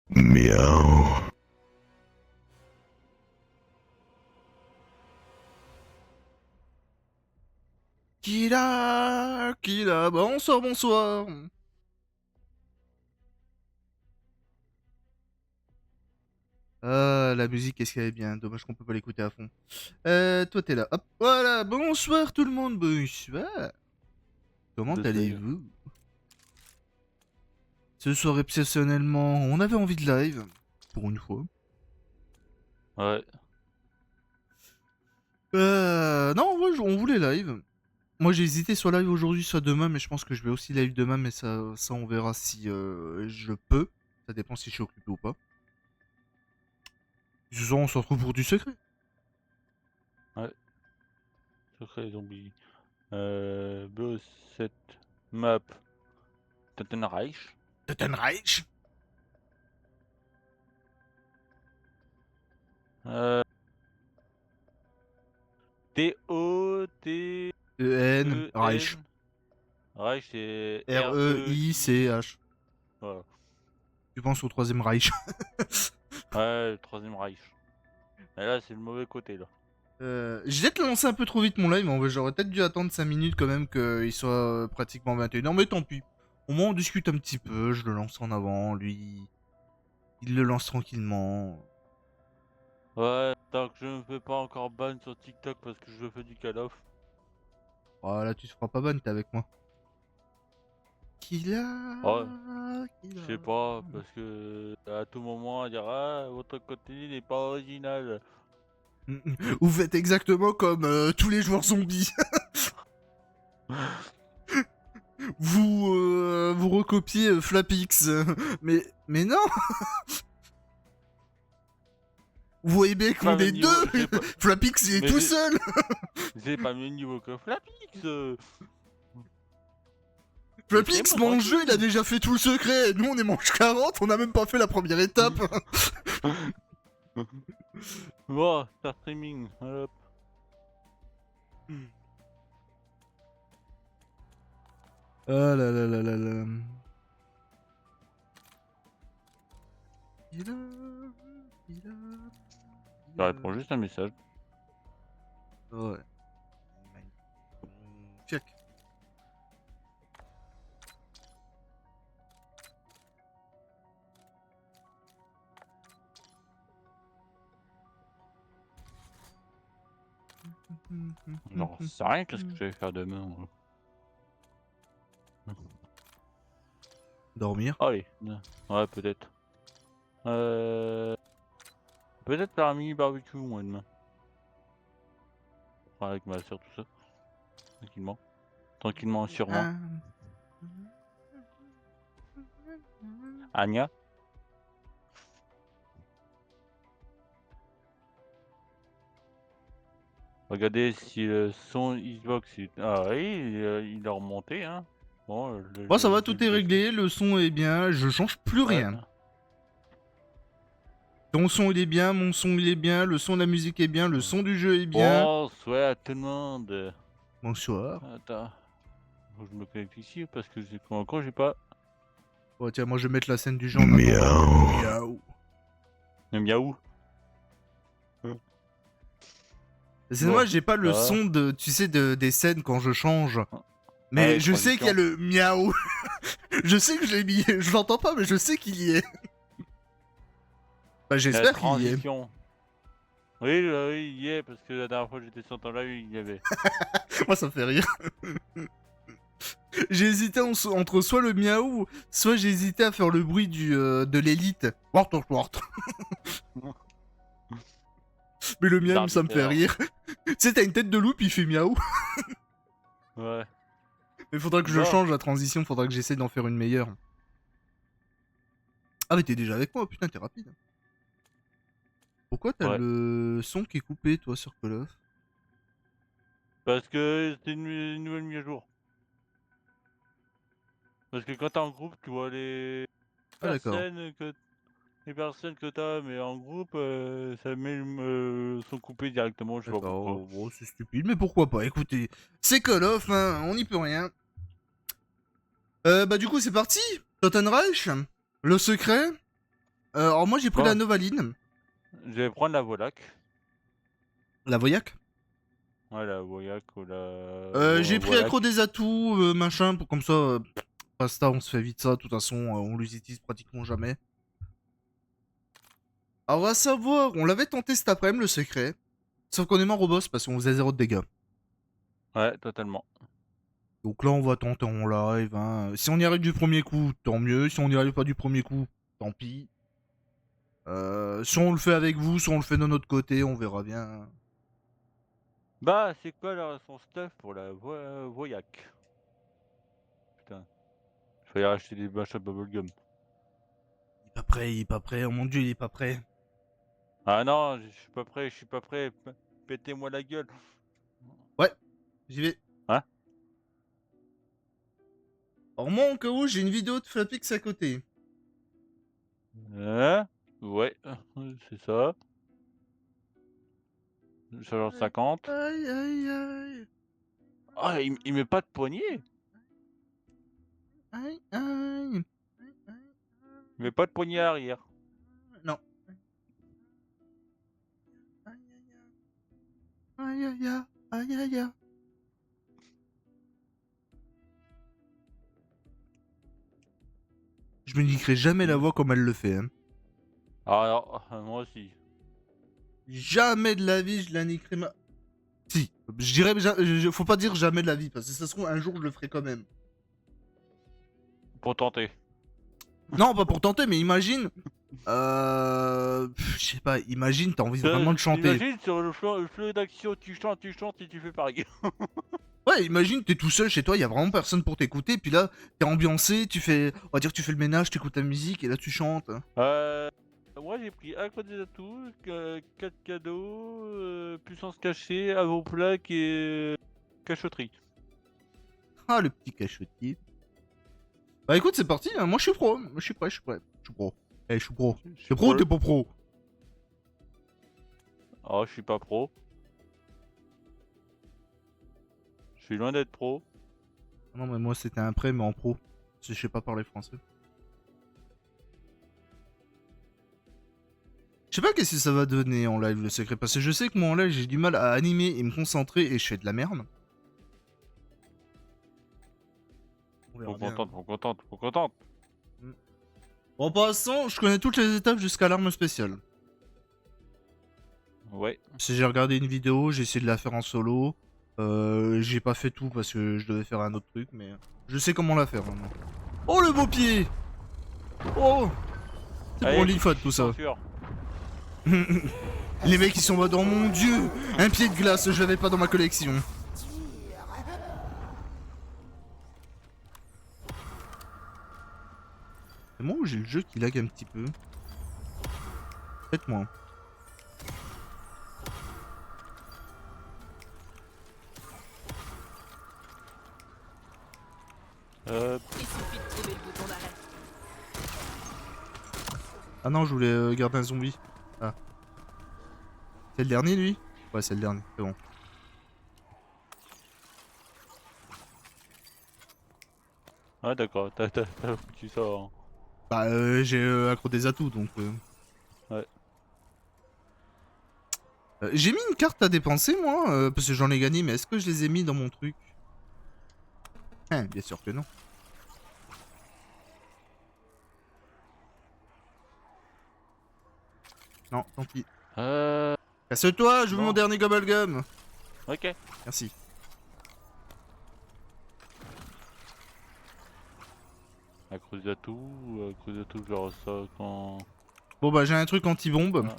Miaou. Kila, bonsoir, bonsoir. Ah, la musique, qu'est-ce qu'elle est bien. Dommage qu'on peut pas l'écouter à fond. Toi, t'es là. Hop, voilà. Bonsoir tout le monde. Bonsoir. Comment De seuil. allez-vous? Ce soir, exceptionnellement, on avait envie de live. Pour une fois. Ouais. Non, en vrai, on voulait live. Moi, j'ai hésité soit live aujourd'hui, soit demain, mais je pense que je vais aussi live demain, mais ça on verra si je peux. Ça dépend si je suis occupé ou pas. Ce soir, on se retrouve pour du secret. Ouais. Secret zombie. BO7 map. Totenreich. Totenreich. Euh, T-O-T-E-N. E-N, Reich. Reich, c'est R-E-I. R-E-I-C-H. Voilà. Tu penses au troisième Reich. Ouais, le troisième Reich. Et là, c'est le mauvais côté, là. J'ai peut-être lancé un peu trop vite mon live, mais en vrai, j'aurais peut-être dû attendre 5 minutes quand même qu'il soit pratiquement 21h, mais tant pis. Au moins, on discute un petit peu, je le lance en avant, lui, il le lance tranquillement. Ouais, tant que je me fais pas encore ban sur TikTok parce que je fais du Call of. Oh là, tu te feras pas bonne, t'es avec moi. Ouais, Killa. je sais pas, parce que à tout moment, on dira, ah, votre contenu n'est pas original. Vous faites exactement comme tous les joueurs zombies. Vous recopiez Flapix. Mais non. Vous voyez bien qu'on Pas est même niveau, deux. Flapix, il est mais tout seul. j'ai pas le même niveau que Flapix. Flapix, Laissez-moi mon jeu, il a tranquille. déjà fait tout le secret. Nous, on est manche 40, on a même pas fait la première étape. Bon, start streaming. Hop. Ah là là là là là. Killa. Je réponds juste un message. Ouais. Check. J'en sais rien, qu'est-ce que je vais faire demain. Dormir. Allez, ouais, peut-être. Peut-être faire un mini barbecue, moi, demain. Enfin, avec ma soeur, tout ça. Tranquillement. Tranquillement, sûrement. Anya. Regardez si le son Xbox. Ah oui, il a remonté, hein. Bon, Bon, ça va, tout est le son. réglé, le son est bien, je change plus Ouais. rien. Ton son il est bien, mon son il est bien, le son de la musique est bien, le son du jeu est bien. Bonsoir à tout le monde. Bonsoir. Attends. Faut que je me connecte ici parce que encore j'ai pas. Oh tiens, moi je vais mettre la scène du jeu en attendant. Miaou. Le miaou. C'est Bon, moi, j'ai pas le ça son de, tu sais, des scènes quand je change. va. Ah, Mais les je sais qu'il y a transitions. le miaou. Je sais que je l'ai mis, je l'entends pas, mais je sais qu'il y est. Bah La j'espère qu'il y est. transition. Oui, oui, il y est parce que la dernière fois que j'étais sur ton live, il y avait. Moi ça me fait rire. J'ai hésité entre soit le miaou, soit j'ai hésité à faire le bruit de l'élite. Wart, wart, wart. Mais le miaou, ça me fait D'arbitraire. rire. Tu sais, t'as une tête de loup, puis il fait miaou. Ouais. Mais faudra que je Bon. change la transition, faudra que j'essaie d'en faire une meilleure. Ah, mais t'es déjà avec moi, putain, t'es rapide. Pourquoi t'as Ouais. le son qui est coupé, toi, sur Call of? Parce que c'est une nouvelle mise à jour. Parce que quand t'es en groupe, tu vois Ah, d'accord. les personnes que t'as, mais en groupe, ça met sont coupés directement, je sais pas pourquoi. D'accord, bon, c'est stupide, mais pourquoi pas, écoutez. C'est Call of, hein, on n'y peut rien. Bah du coup, c'est parti. Totenreich, le secret. Alors moi j'ai pris Bon. la Novaline. Je vais prendre la Volac. La Voyac. Ouais, la Voyac ou la J'ai pris Volac. accro des atouts, machin, pour comme ça, basta, on se fait vite ça, de toute façon, on les utilise pratiquement jamais. Alors à savoir, on l'avait tenté cet après-midi, le secret, sauf qu'on est mort au boss parce qu'on faisait 0 de dégâts. Ouais, totalement. Donc là on va tenter en live, hein. Si on y arrive du premier coup, tant mieux, si on n'y arrive pas du premier coup, tant pis. Si on le fait avec vous, si on le fait de notre côté, on verra bien. Bah, c'est quoi son stuff pour la Voyac? Putain, il fallait racheter des bâches à bubblegum. Il est pas prêt, il est pas prêt, oh mon dieu, il est pas prêt. Ah non, je suis pas prêt, je suis pas prêt. Pétez-moi la gueule. Ouais, j'y vais. Hein? Alors moi, en cas où, j'ai une vidéo de Flapix à côté. Hein? Ouais, c'est ça. Chargeur 50. Aïe, aïe, aïe. Ah, il met pas de poignée? Aïe, aïe. Il met pas de poignée arrière. Non. Aïe, aïe, aïe, aïe, aïe, aïe. Je me niquerai jamais la voix comme elle le fait. Hein. Ah non, moi aussi. Jamais de la vie, je la niquerai ma... Si, je dirais... Faut pas dire jamais de la vie, parce que ça se trouve, un jour, je le ferai quand même. Pour tenter. Non, pas pour tenter, mais imagine... Je sais pas, imagine, t'as envie vraiment de chanter. Imagine sur le flot d'action, tu chantes et tu fais pareil. Ouais, imagine, t'es tout seul chez toi, y a vraiment personne pour t'écouter, puis là, t'es ambiancé, tu fais... On va dire que tu fais le ménage, t'écoutes ta musique, et là, tu chantes. Moi j'ai pris un code des atouts, 4 cadeaux, puissance cachée, avant-plaque et cachotterie. Ah, le petit cachotier. Bah écoute, c'est parti, hein. Moi je suis pro, je suis prêt, je suis prêt. Je suis pro. Eh, je suis pro. T'es pro ou t'es pas pro? Ah, je suis pas pro. Je suis loin d'être pro. Non, mais moi c'était un prêt, mais en pro. Parce que je sais pas parler français. Je sais pas qu'est-ce que ça va donner en live le secret, parce que je sais que moi en live j'ai du mal à animer et me concentrer et je fais de la merde. On verra bien. Faut contente. En passant, je connais toutes les étapes jusqu'à l'arme spéciale. Ouais. Si j'ai regardé une vidéo, j'ai essayé de la faire en solo. J'ai pas fait tout parce que je devais faire un autre truc, mais je sais comment la faire maintenant. Oh le beau pied! Oh! C'est pour l'IFAT tout ça. Les mecs ils sont en mode oh mon dieu! Un pied de glace, je l'avais pas dans ma collection. C'est moi où j'ai le jeu qui lag un petit peu? Peut-être moi. Il suffit de trouver le bouton d'arrêt. Ah non, je voulais garder un zombie. Ah. C'est le dernier lui? Ouais, c'est le dernier, c'est bon. Ah d'accord, t'as foutu ça en... Bah j'ai accro des atouts donc... Ouais. J'ai mis une carte à dépenser moi, parce que j'en ai gagné, mais est-ce que je les ai mis dans mon truc? Hein, bien sûr que non. Non, tant pis. Casse-toi, je veux mon dernier Gobblegum. Ok. Merci. Accro des atouts, genre ça quand... Bon bah j'ai un truc anti-bombe. Ah.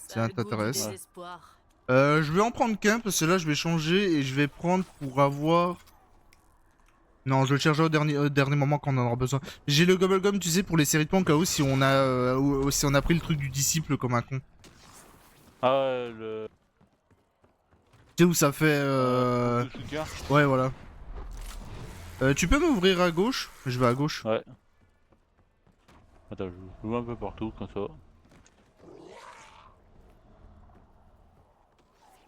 Ça t'intéresse? Désespoir. Je vais en prendre qu'un parce que là je vais changer et je vais prendre pour avoir... Non, je le chargerai au dernier moment quand on en aura besoin. J'ai le Gobblegum, tu sais, pour les séries de points au cas où si on a, si on a pris le truc du disciple comme un con. Ah ouais, le... Tu sais où ça fait... le soutien. Ouais, voilà. Tu peux m'ouvrir à gauche? Je vais à gauche. Ouais. Attends, je joue un peu partout comme ça.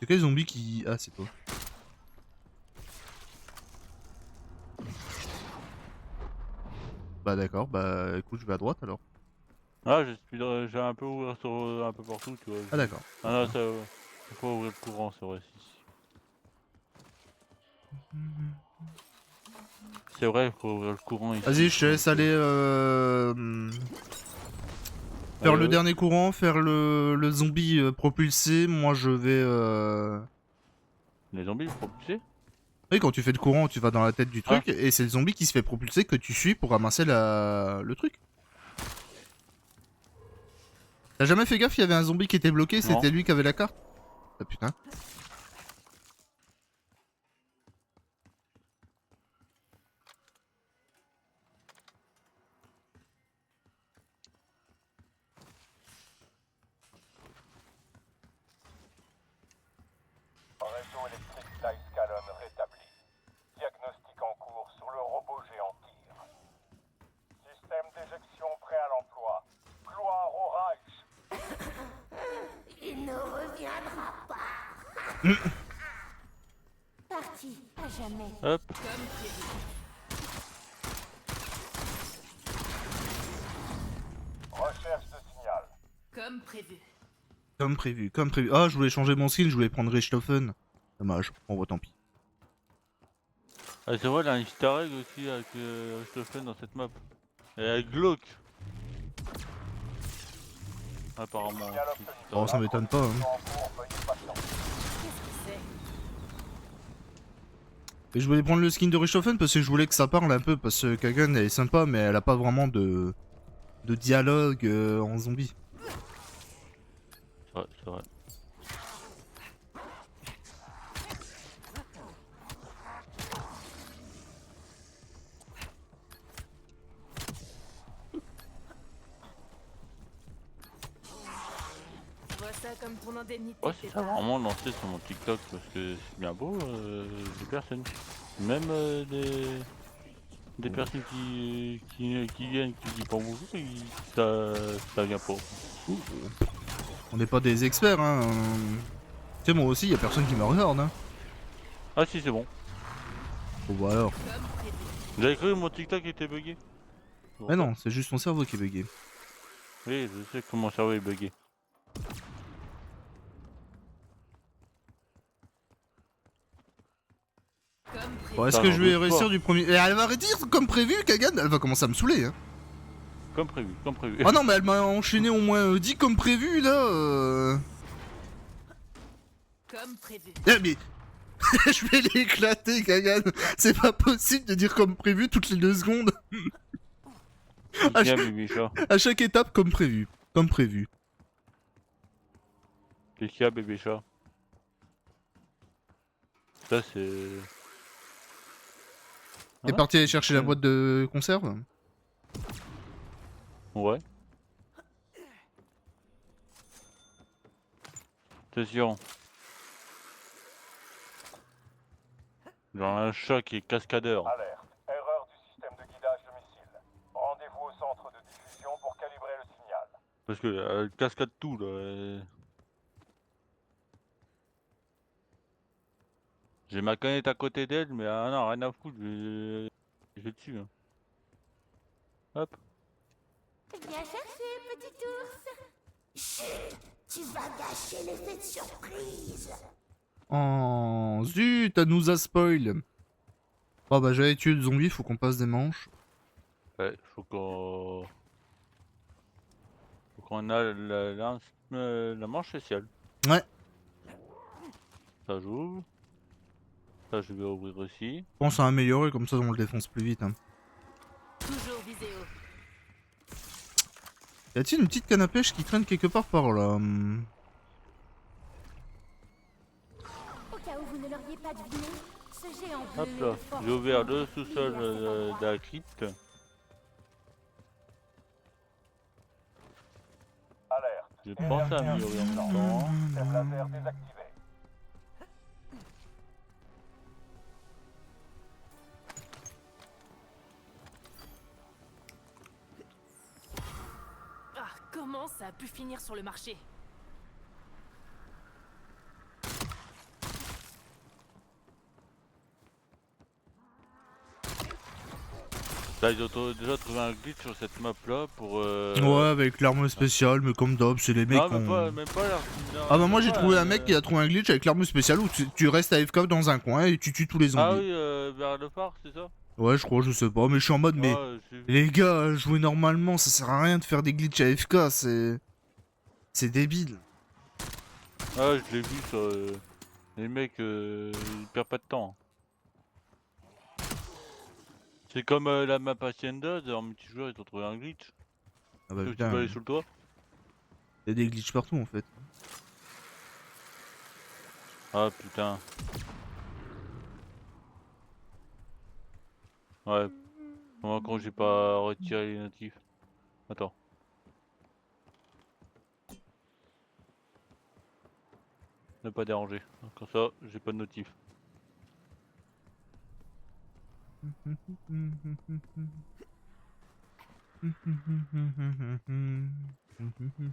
C'est quel zombie qui... Ah, c'est toi. Bah d'accord, bah écoute, je vais à droite alors. Ah, j'ai un peu ouvert sur un peu partout, tu vois. Ah d'accord. Ah non, ça, il faut ouvrir le courant, c'est vrai. C'est vrai, il faut ouvrir le courant ici. Vas-y, je te laisse aller faire Allez, le ouais. dernier courant, faire le zombie propulsé. Moi, je vais... Les zombies propulsés? Oui, quand tu fais le courant, tu vas dans la tête du Ah, truc, et c'est le zombie qui se fait propulser que tu suis pour ramasser le truc. T'as jamais fait gaffe, il y avait un zombie qui était bloqué, non. c'était lui qui avait la carte? Ah putain. Réseau électrique d'Ice-Calon rétabli. Diagnostic en cours sur le robot géant Tyr. Système d'éjection prêt à l'emploi. Gloire au Reich. Il ne reviendra pas. Parti, à jamais. Hop. Comme prévu. Recherche de signal. Comme prévu. Comme prévu, comme prévu. Ah, je voulais changer mon skin, je voulais prendre Richthofen. Dommage, bon bah tant pis. Ah, c'est vrai, il y a un easter egg aussi avec Richthofen dans cette map. Et avec Glock. Apparemment. Signal obtenu. Bon, ça m'étonne pas. Hein. En cours, veuillez patienter. Qu'est-ce que c'est? Et je voulais prendre le skin de Richthofen parce que je voulais que ça parle un peu, parce que Kagan elle est sympa, mais elle a pas vraiment de dialogue en zombie. C'est vrai, c'est vrai. Vois ça comme ton indemnité. Ouais, c'est ça, Pépard. vraiment lancer sur mon TikTok parce que c'est bien beau, des personnes. Même des personnes qui viennent, qui disent pas bonjour, ça vient pas. On n'est pas des experts, hein. Tu sais, moi aussi, y a personne qui me regarde, hein. Ah si, c'est bon. Bon bah alors. Comme prévu. Vous avez cru que mon TikTok était bugué? Mais non, c'est juste ton cerveau qui est bugué. Oui, je sais que mon cerveau est bugué. Comme prévu. Bon, est-ce Ça, que j'en je vais doute réussir pas. du premier... Et elle va arrêter comme prévu, Kagan. Elle va commencer à me saouler, hein. Comme prévu, comme prévu. Ah non, mais elle m'a enchaîné au moins 10 comme prévu, là. Comme prévu. Eh, mais... je vais l'éclater, Kagan. C'est pas possible de dire comme prévu toutes les 2 secondes. Ah, Tiens, bébé chat. À chaque étape, comme prévu. Comme prévu. Qu'est-ce qu'il y a, bébé chat? Ça, c'est... T'es Ah, parti aller chercher la boîte de conserve? ouais. Attention. Genre un chat qui est cascadeur. Alerte. Erreur du système de guidage de missile. Rendez-vous au centre de diffusion pour calibrer le signal. Parce que elle cascade tout là. J'ai ma canette à côté d'elle, mais ah non, rien à foutre, je vais dessus. Hein. Hop. Viens chercher, petit ours. Chut, tu vas gâcher l'effet de surprise. Oh, zut, elle nous a spoil. Oh bah j'avais tué le zombie, faut qu'on passe des manches. Ouais, faut qu'on a la manche spéciale. Ouais. Ça j'ouvre. Ça je vais ouvrir aussi. Pense à améliorer, comme ça on le défonce plus vite. Hein. Toujours visé haut. Y a-t-il une petite canne à pêche qui traîne quelque part par là? Au cas où vous ne l'auriez pas deviné, ce géant bleu Hop est là, de force j'ai ouvert le lié sous-sol à ses de la crypte. Alerte. Je pense à améliorer en même temps. Système laser désactivé. Ah, comment ça a pu finir sur le marché? Là, ils ont déjà trouvé un glitch sur cette map là pour. Ouais, avec l'arme spéciale, mais comme d'hab, c'est les mecs Non, qui ont... même pas l'arme. Ah bah moi j'ai trouvé un mec qui a trouvé un glitch avec l'arme spéciale où tu restes AFK dans un coin et tu tues tous les Ah zombies. oui, vers le phare, c'est ça? Ouais, je crois, je sais pas, mais je suis en mode, mais Ah, j'ai vu. les gars, jouer normalement, ça sert à rien de faire des glitches AFK, c'est débile. Ah, je l'ai vu sur. Les mecs, ils perdent pas de temps. C'est comme la map Hacienda, en multijoueur, ils ont trouvé un glitch. Ah bah Tu putain, peux aller sous le toit? y a des glitches partout en fait. Ah putain. Ouais. Moi, quand j'ai pas retiré les notifs. Attends. Ne pas déranger. Comme ça, j'ai pas de notif.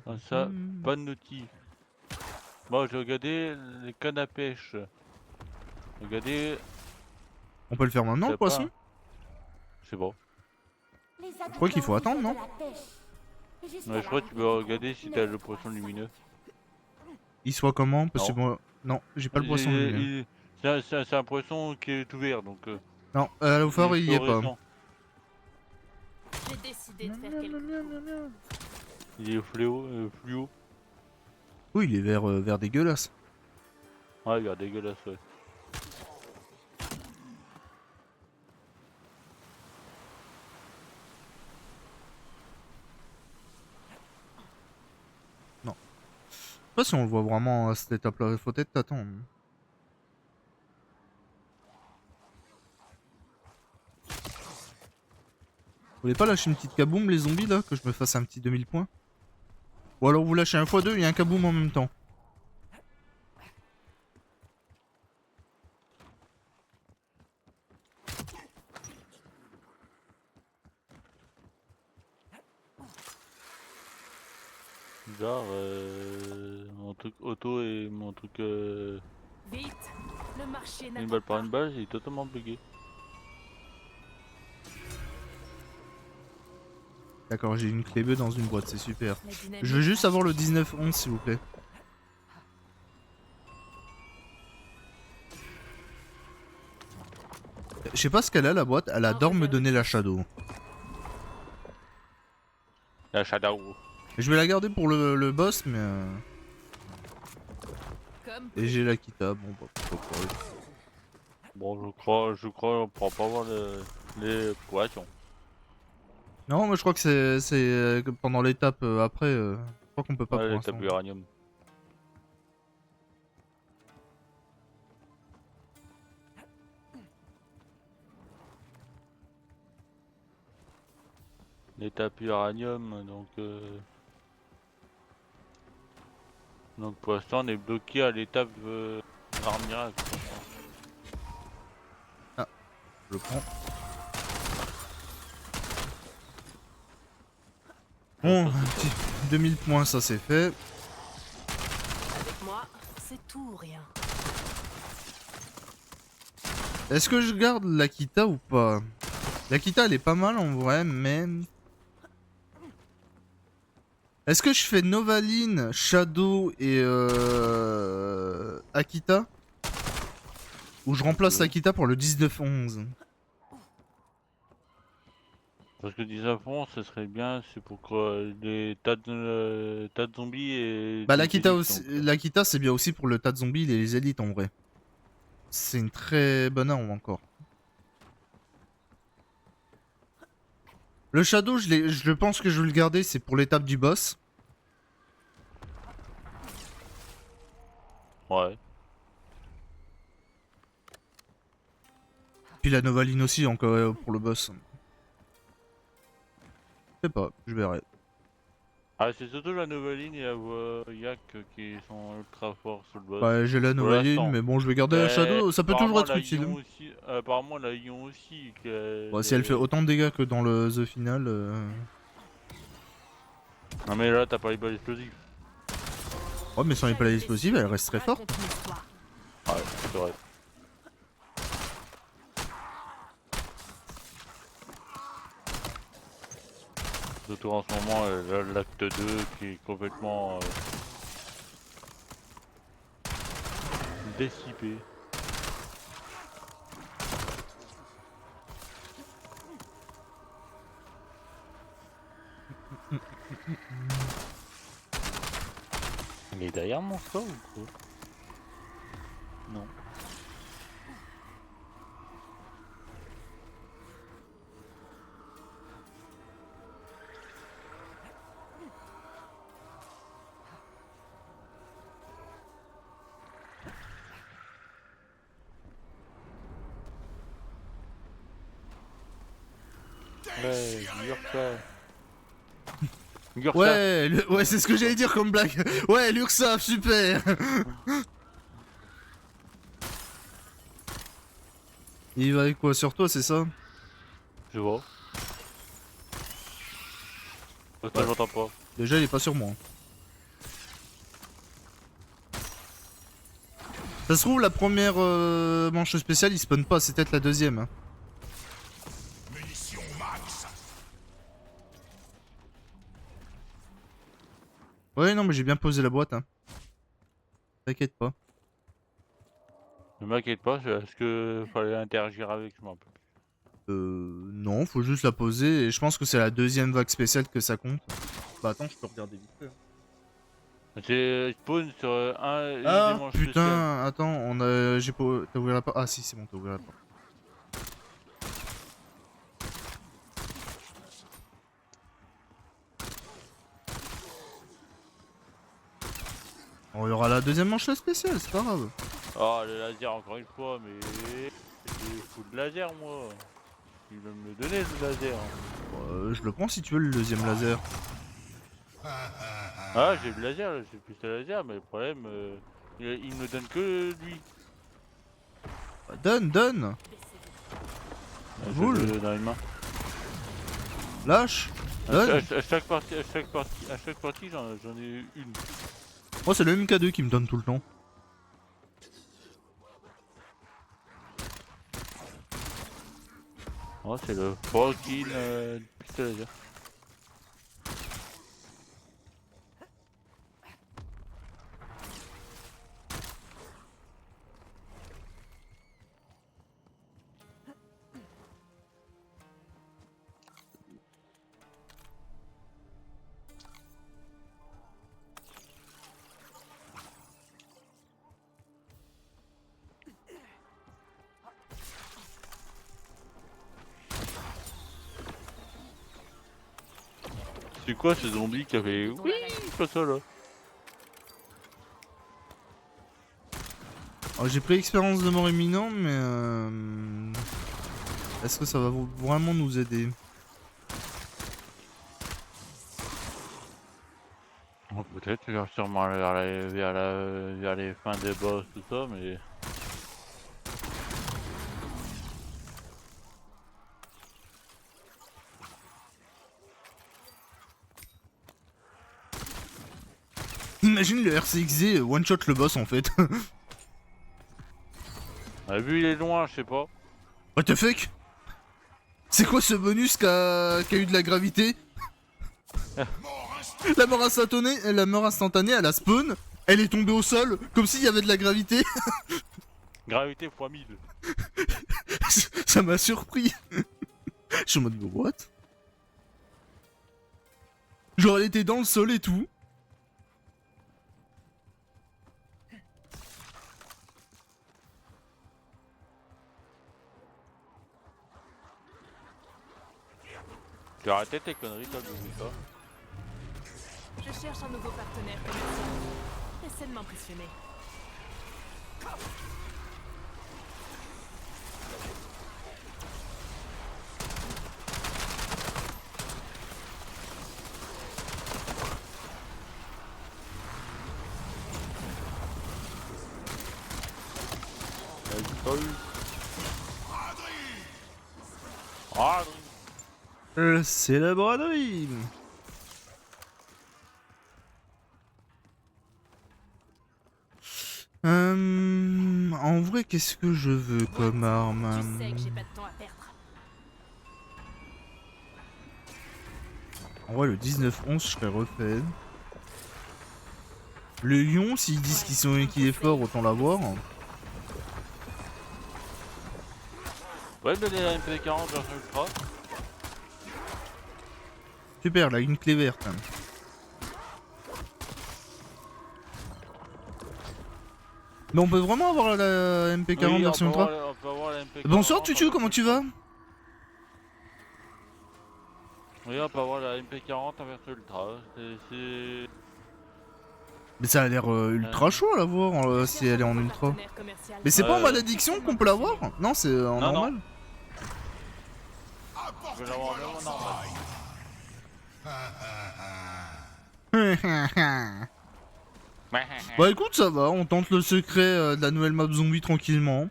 Comme ça, pas de notif. Bon, j'ai regardé les cannes à pêche. Regardez. On peut le faire maintenant y le a pas- poisson? Je Je sais pas. crois qu'il faut attendre, non? Ouais, je crois que tu peux regarder si t'as le poisson lumineux. Il soit comment? Parce que Non. moi... Non, j'ai pas le poisson lumineux. C'est un poisson qui est ouvert donc. Non, au phare il y est pas. fluorescent. J'ai décidé de faire quelque chose. Il est fluo. Oui, il est vert dégueulasse. Ouais, il est dégueulasse, ouais. Je sais pas si on le voit vraiment à cette étape-là, faut peut-être t'attendre. Vous voulez pas lâcher une petite kaboom les zombies là, que je me fasse un petit 2000 points? Ou alors vous lâchez un x2 et un kaboom en même temps. Genre, mon truc auto et mon truc Vite, le marché une n'attend balle par pas. une balle, il est totalement bugué. D'accord, j'ai une clé bleue dans une boîte, c'est super. La dynamique Je veux juste va avoir le changer. 19-11 s'il vous plaît. Je sais pas ce qu'elle a la boîte, elle adore me donner la shadow. La Shadow. Je vais la garder pour le boss mais... Comme Et j'ai la Kita, bon bah pourquoi pas. Bon, je crois on pourra pas voir les poissons. Non, moi je crois que c'est pendant l'étape après, je crois qu'on peut pas Ouais, pour l'étape l'instant. uranium. L'étape uranium, donc pour l'instant on est bloqué à l'étape arme miracle. Je le prends. Bon, un petit 2000 points ça c'est fait. avec moi, c'est tout ou rien. Est-ce que je garde l'Akita ou pas? L'Akita elle est pas mal en vrai, mais... Est-ce que je fais Novaline, Shadow et Akita? Ou je remplace Akita pour le 19-11? Parce que 19 ans, ce serait bien, c'est pour que les tas de zombies et... Bah des l'Akita élites, aussi, donc, l'Akita c'est bien aussi pour le tas de zombies et les élites en vrai. C'est une très bonne arme encore. Le Shadow, je pense que je vais le garder, c'est pour l'étape du boss. Ouais. Puis la Novaline aussi encore pour le boss. Je sais pas, je verrai. Ah, c'est surtout la Novaline et la Yak qui sont ultra forts sur le boss. Ouais, j'ai la Pour Novaline, l'instant. mais bon, je vais garder la Shadow, ça peut toujours être utile. Apparemment, la Ion aussi. Bon, si elle fait autant de dégâts que dans le The Final... Non mais là, t'as pas les balles explosives. Ouais, mais sans les palais explosives, elle reste très forte. Raconte une histoire. Ouais, c'est vrai. Surtout en ce moment, l'acte 2 qui est complètement dissipé. Il est derrière mon score ou quoi? Non. Ouais, Yurka. Yurka. Ouais, ouais, c'est ce que j'allais dire comme blague. Ouais, l'URSAF, super. Il va avec quoi sur toi, c'est ça? Je vois. Attends, Ouais. j'entends pas. Déjà, il est pas sur moi. Ça se trouve, la première manche spéciale, il spawn pas, c'est peut-être la deuxième. Hein. Ouais, non, mais j'ai bien posé la boîte. Hein. T'inquiète pas. Ne m'inquiète pas, est-ce que fallait interagir avec, je m'en rappelle plus. Non, faut juste la poser et je pense que c'est la deuxième vague spéciale que ça compte. Bah attends, je peux regarder vite fait. Hein. J'ai spawn sur un Ah dimanche putain, spécial. attends, on a, j'ai pas, t'as ouvert la porte. Ah si, c'est bon, t'as ouvert la porte. Bon, il y aura la deuxième manche spéciale, c'est pas grave. Oh, le laser encore une fois, mais j'ai fou de laser moi. Il veut me le donner le laser. Je le prends si tu veux le deuxième laser. Ah, j'ai le laser, là, j'ai plus le laser, mais le problème, il me donne que lui. Bah, donne Je Boule. le dans une main. Lâche Donne À chaque partie, j'en ai une. Moi c'est le MK2 qui me donne tout le temps. Oh, c'est le fucking pistolet laser. C'est quoi ce zombie qui a fait oui, pas ça là? Alors, j'ai pris expérience de mort imminent, mais est-ce que ça va vraiment nous aider? Oh, peut-être, il va sûrement aller vers les fins des boss, tout ça, mais. Imagine le RCXD one shot le boss en fait. Ah, vu il est loin, je sais pas. What the fuck? C'est quoi ce bonus qu'a eu de la gravité? La mort instantanée, elle a spawn, elle est tombée au sol, comme s'il y avait de la gravité. Gravité x 1000. Ça m'a surpris. Je suis en mode what? Genre elle était dans le sol et tout. Tu as arrêté tes conneries, toi, n'oublie pas. Je cherche un nouveau partenaire commercial. Essaie de m'impressionner. C'est la braderie. En vrai, qu'est-ce que je veux comme arme? Tu sais que j'ai pas de temps à perdre. En vrai, le 19-11, je serais refait. Le lion, s'ils disent qu'il est fort, autant l'avoir. Ouais, mais les MP40 version ultra. Super, là, une clé verte. Mais on peut vraiment avoir la MP40 Oui, version ultra. on peut avoir la MP40. Bonsoir Tutu, comment tu vas? Oui, on peut avoir la MP40 en version ultra. C'est... Mais ça a l'air ultra chaud à l'avoir si elle est en ultra. Partenaire commercial. Mais c'est pas en Ouais. maladdiction qu'on peut l'avoir? Non, c'est en Non, normal. Je vais l'avoir même en normal. Bah écoute, ça va, on tente le secret de la nouvelle map zombie tranquillement.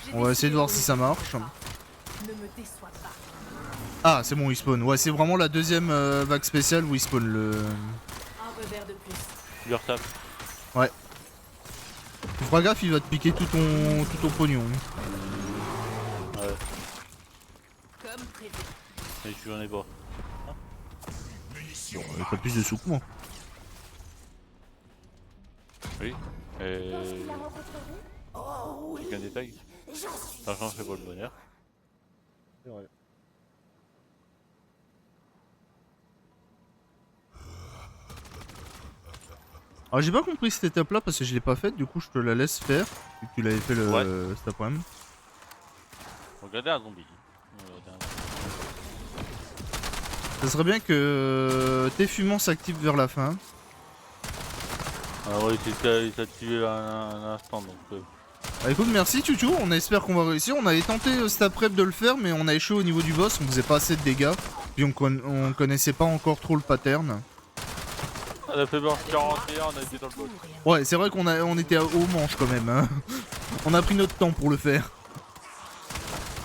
J'ai On va essayer de voir décidé si ça marche. Ne me déçois pas. Ah, c'est bon, il spawn. Ouais, c'est vraiment la deuxième vague spéciale où il spawn le... Un revers de plus. L'URSAF. Tu feras gaffe, il va te piquer tout ton pognon. Ouais, Comme prévu. mais je n'en ai pas. T'as plus de sous que moi. Oui. Lorsqu'il la rencontrera? Oh oui, Aucun détail. j'en suis L'argent fait pas le bonheur. C'est vrai. Alors j'ai pas compris cette étape là parce que je l'ai pas faite, du coup je te la laisse faire, vu que tu l'avais fait Ouais. cet après-midi. Regardez un zombie. Ça serait bien que tes fumants s'activent vers la fin. Ah ouais, il s'est tué un instant donc. Bah écoute, merci Tutu, on espère qu'on va réussir. On avait tenté cet après-midi de le faire, mais on a échoué au niveau du boss, on faisait pas assez de dégâts. Puis on connaissait pas encore trop le pattern. On a fait mort 41, on a été dans le boss. Ouais, c'est vrai on était au manche quand même. Hein. On a pris notre temps pour le faire.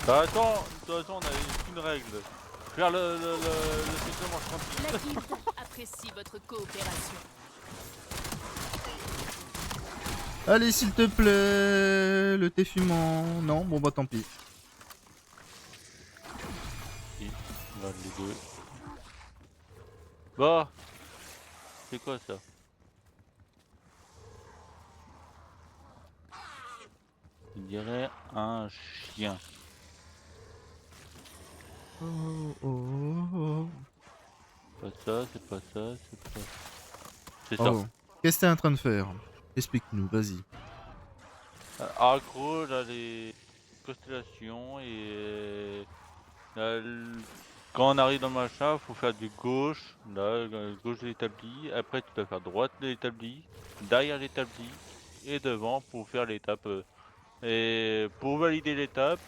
Bah attends, de toute façon on avait une règle. Faire le système en 30 La guilde apprécie votre coopération. Allez s'il te plaît, le thé fumant. Non, bon bah tant pis. Si, on va les deux. Bah, c'est quoi ça? Je dirais un chien. Pas ça, c'est pas ça, c'est pas... C'est ça. Oh. Qu'est-ce que t'es en train de faire? Explique-nous, vas-y. En gros, là, les constellations là, quand on arrive dans le machin, faut faire du gauche, là, gauche de l'établi. Après, tu dois faire droite de l'établi, derrière l'établi et devant pour faire l'étape. Et pour valider l'étape,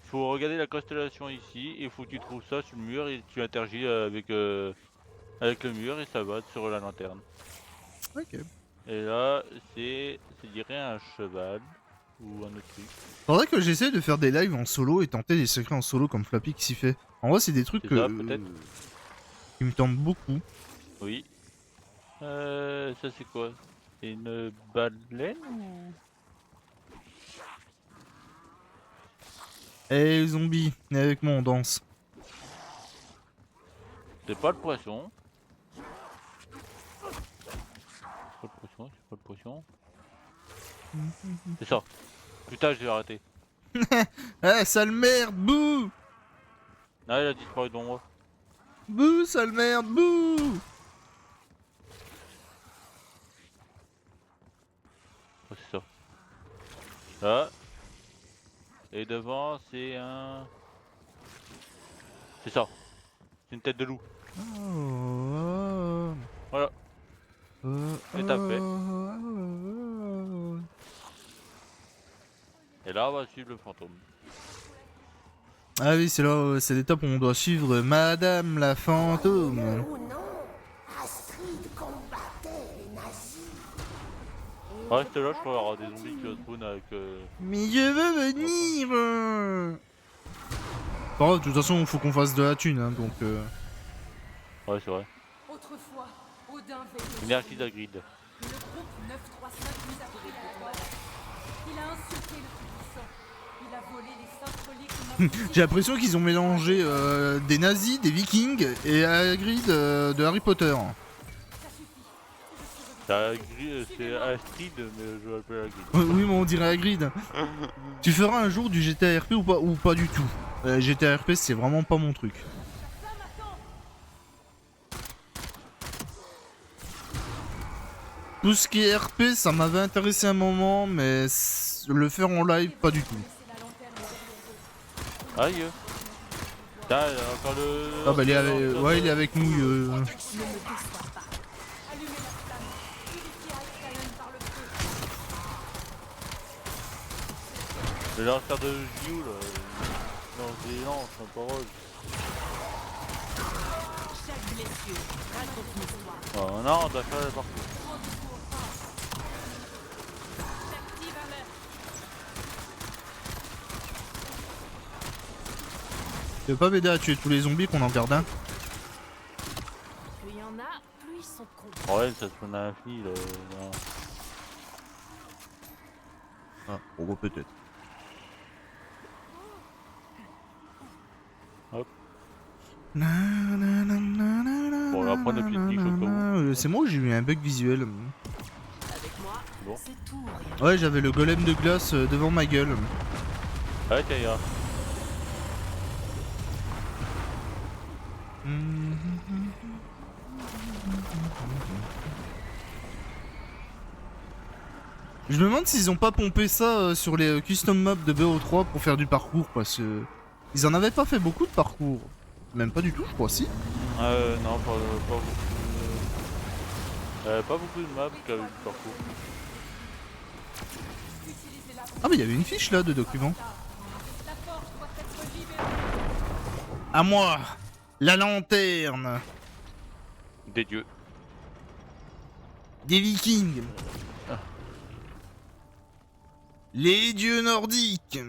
faut regarder la constellation ici. Il faut que tu trouves ça sur le mur et tu interagis avec le mur et ça va sur la lanterne. Ok. Et là, je dirais un cheval ou un autre truc. Faudrait que j'essaie de faire des lives en solo et tenter des secrets en solo comme Flappy qui s'y fait. En vrai, c'est des trucs C'est ça, peut-être. qui me tentent beaucoup. Oui. Ça c'est quoi? C'est une baleine ou... Hey zombie, viens avec moi, on danse. C'est pas le poisson. C'est pas le poisson, c'est pas le poisson. C'est ça. Putain, je vais arrêter. Ah, sale merde, bouh! Ah, il a disparu devant moi. Bouh, sale merde, bouh! Oh, c'est ça. Là. Et devant, c'est un... C'est ça. C'est une tête de loup. Oh, Voilà. Et t'as fait. Et là, on va suivre le fantôme. Ah oui, c'est là, c'est l'étape où on doit suivre Madame la fantôme. ou non, Astrid combattait les nazis. Reste là, je crois qu'il y aura des zombies qui vont spawn avec... Mais je veux venir. Bon, de toute façon, faut qu'on fasse de la thune, hein, donc... Ouais, c'est vrai. Autrefois, Odin veillait. Énergie d'Agrid. Le groupe 935 nous a trouvé pour toi. Il a insulté le Tout-Puissant. Il a volé les 5 reliques de ma J'ai l'impression qu'ils ont mélangé des nazis, des vikings et Hagrid de Harry Potter. C'est Astrid, mais je l'appelle Hagrid. Oui, mais on dirait Hagrid. Tu feras un jour du GTA RP ou pas du tout? GTA RP, c'est vraiment pas mon truc. Tout ce qui est RP, ça m'avait intéressé un moment, mais le faire en live, pas du tout. Aïe. Putain, il y a encore le... Ah bah il est avec, ouais, il est avec nous. Ne me déçois pas. Allumez la flamme. Purifiez Alcalon par le feu. Le lanceur de Giou là. Non, des lances, en parole. Chaque blessure raconte une histoire. Oh non, on doit faire la partie. J'active alerte. Tu veux pas m'aider à tuer tous les zombies qu'on en garde un? Plus il y en a, plus ils sont cons. Ouais, ça se fait à l'infini là. Non. Ah, bon, bah, peut-être. Hop. Bon, on va prendre des petites niches au cas où. C'est moi ou j'ai eu un bug visuel? Avec moi, Bon. c'est tout ou rien. Ouais, j'avais le golem de glace devant ma gueule. Ouais, tiens, ira. Je me demande s'ils ont pas pompé ça sur les custom maps de BO3 pour faire du parcours parce que ils en avaient pas fait beaucoup de parcours. Même pas du tout, je crois, si. Non, pas beaucoup. Pas beaucoup de maps qui avaient du parcours. Ah, mais il y avait une fiche là de documents. À moi, la lanterne Des dieux. des Vikings. Les dieux nordiques.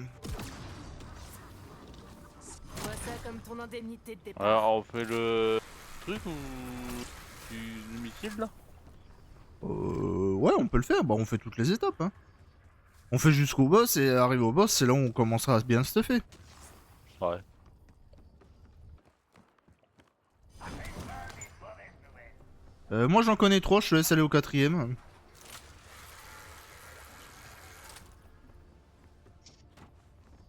Vois ça comme ton indemnité de départ. Alors, on fait le truc ou du missile là? Ouais, on peut le faire. Bah, on fait toutes les étapes. Hein. On fait jusqu'au boss et arrivé au boss, c'est là où on commencera à bien stuffer. Ouais. Moi, j'en connais 3, je te laisse aller au 4ème.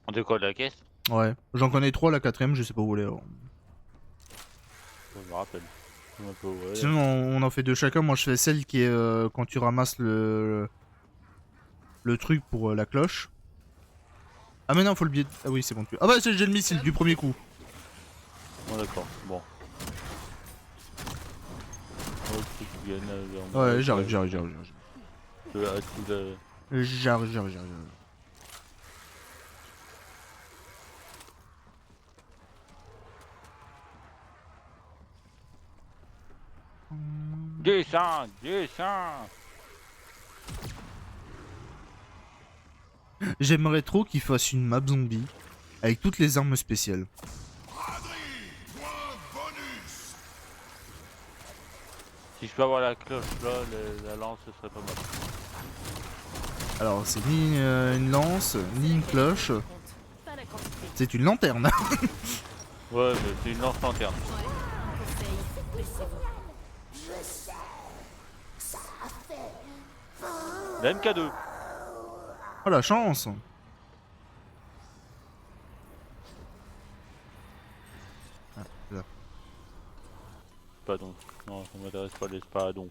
On décolle la caisse? Ouais, j'en connais 3, la 4ème, je sais pas où elle est. Alors. Je me rappelle. Un peu, ouais. Sinon, on en fait deux chacun. Moi, je fais celle qui est quand tu ramasses le truc pour la cloche. Ah, mais non, faut le biais. Ah, oui, c'est bon. Ah, bah, j'ai le missile du premier coup. Bon, d'accord. Bon. Ouais, j'arrive. J'arrive. Descends. J'aimerais trop qu'ils fassent une map zombie avec toutes les armes spéciales. Si je peux avoir la cloche là, la lance, ce serait pas mal. Alors, c'est ni une lance, ni une cloche. Pas la quantité. C'est une lanterne. Ouais, mais c'est une lance lanterne. Conseil, baissez-vous. Je sais. Ça a fait. La MK2. Oh, la chance. Ah, là. Spadon. Non, ça m'intéresse pas les spadons.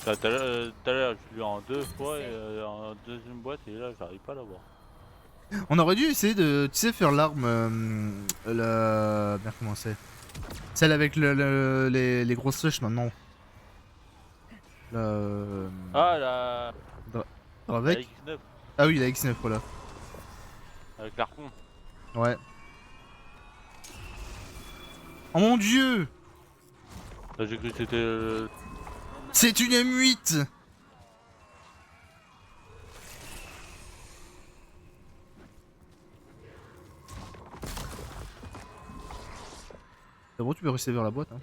Tout à l'heure, je l'ai en 2 fois et en deuxième boîte et là, j'arrive pas à l'avoir. On aurait dû essayer de, tu sais, faire l'arme, la... Merde, comment c'est? Celle avec les grosses flèches maintenant. Ah, la Avec X9 Ah oui, la X9, voilà. avec l'arpon. Ouais. Oh mon dieu! Là, j'ai cru que c'était... C'est une M8! C'est bon, tu peux rester vers la boîte. Hein.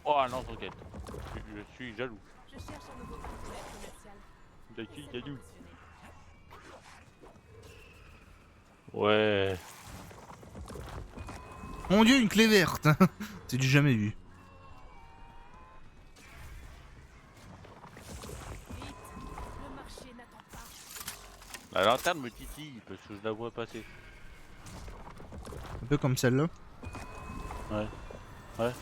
Oh non, roquette. je suis jaloux. Je cherche un nouveau partenaire commercial. De qui Tellement jaloux? impressionné. Ouais. Mon dieu, une clé verte. C'est du jamais vu. Vite, le marché n'attend pas. La lanterne me titille parce que je la vois passer. Un peu comme celle-là. Ouais. Ouais.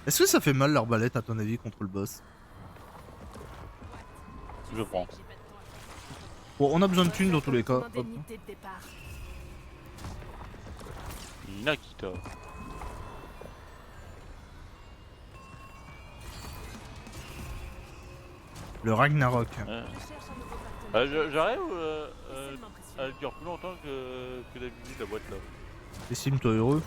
Est-ce que ça fait mal l'arbalète à ton avis contre le boss? Je prends. J'ai pas de temps à perdre. Bon, on a besoin de thunes dans tous les Ton cas. Hop. indemnité de départ. Nakita. Le Ragnarok. Ouais. Je cherche un nouveau partenaire. J'arrive Tellement à impressionné. le dire plus longtemps que d'habitude la boîte là. Estime-toi heureux.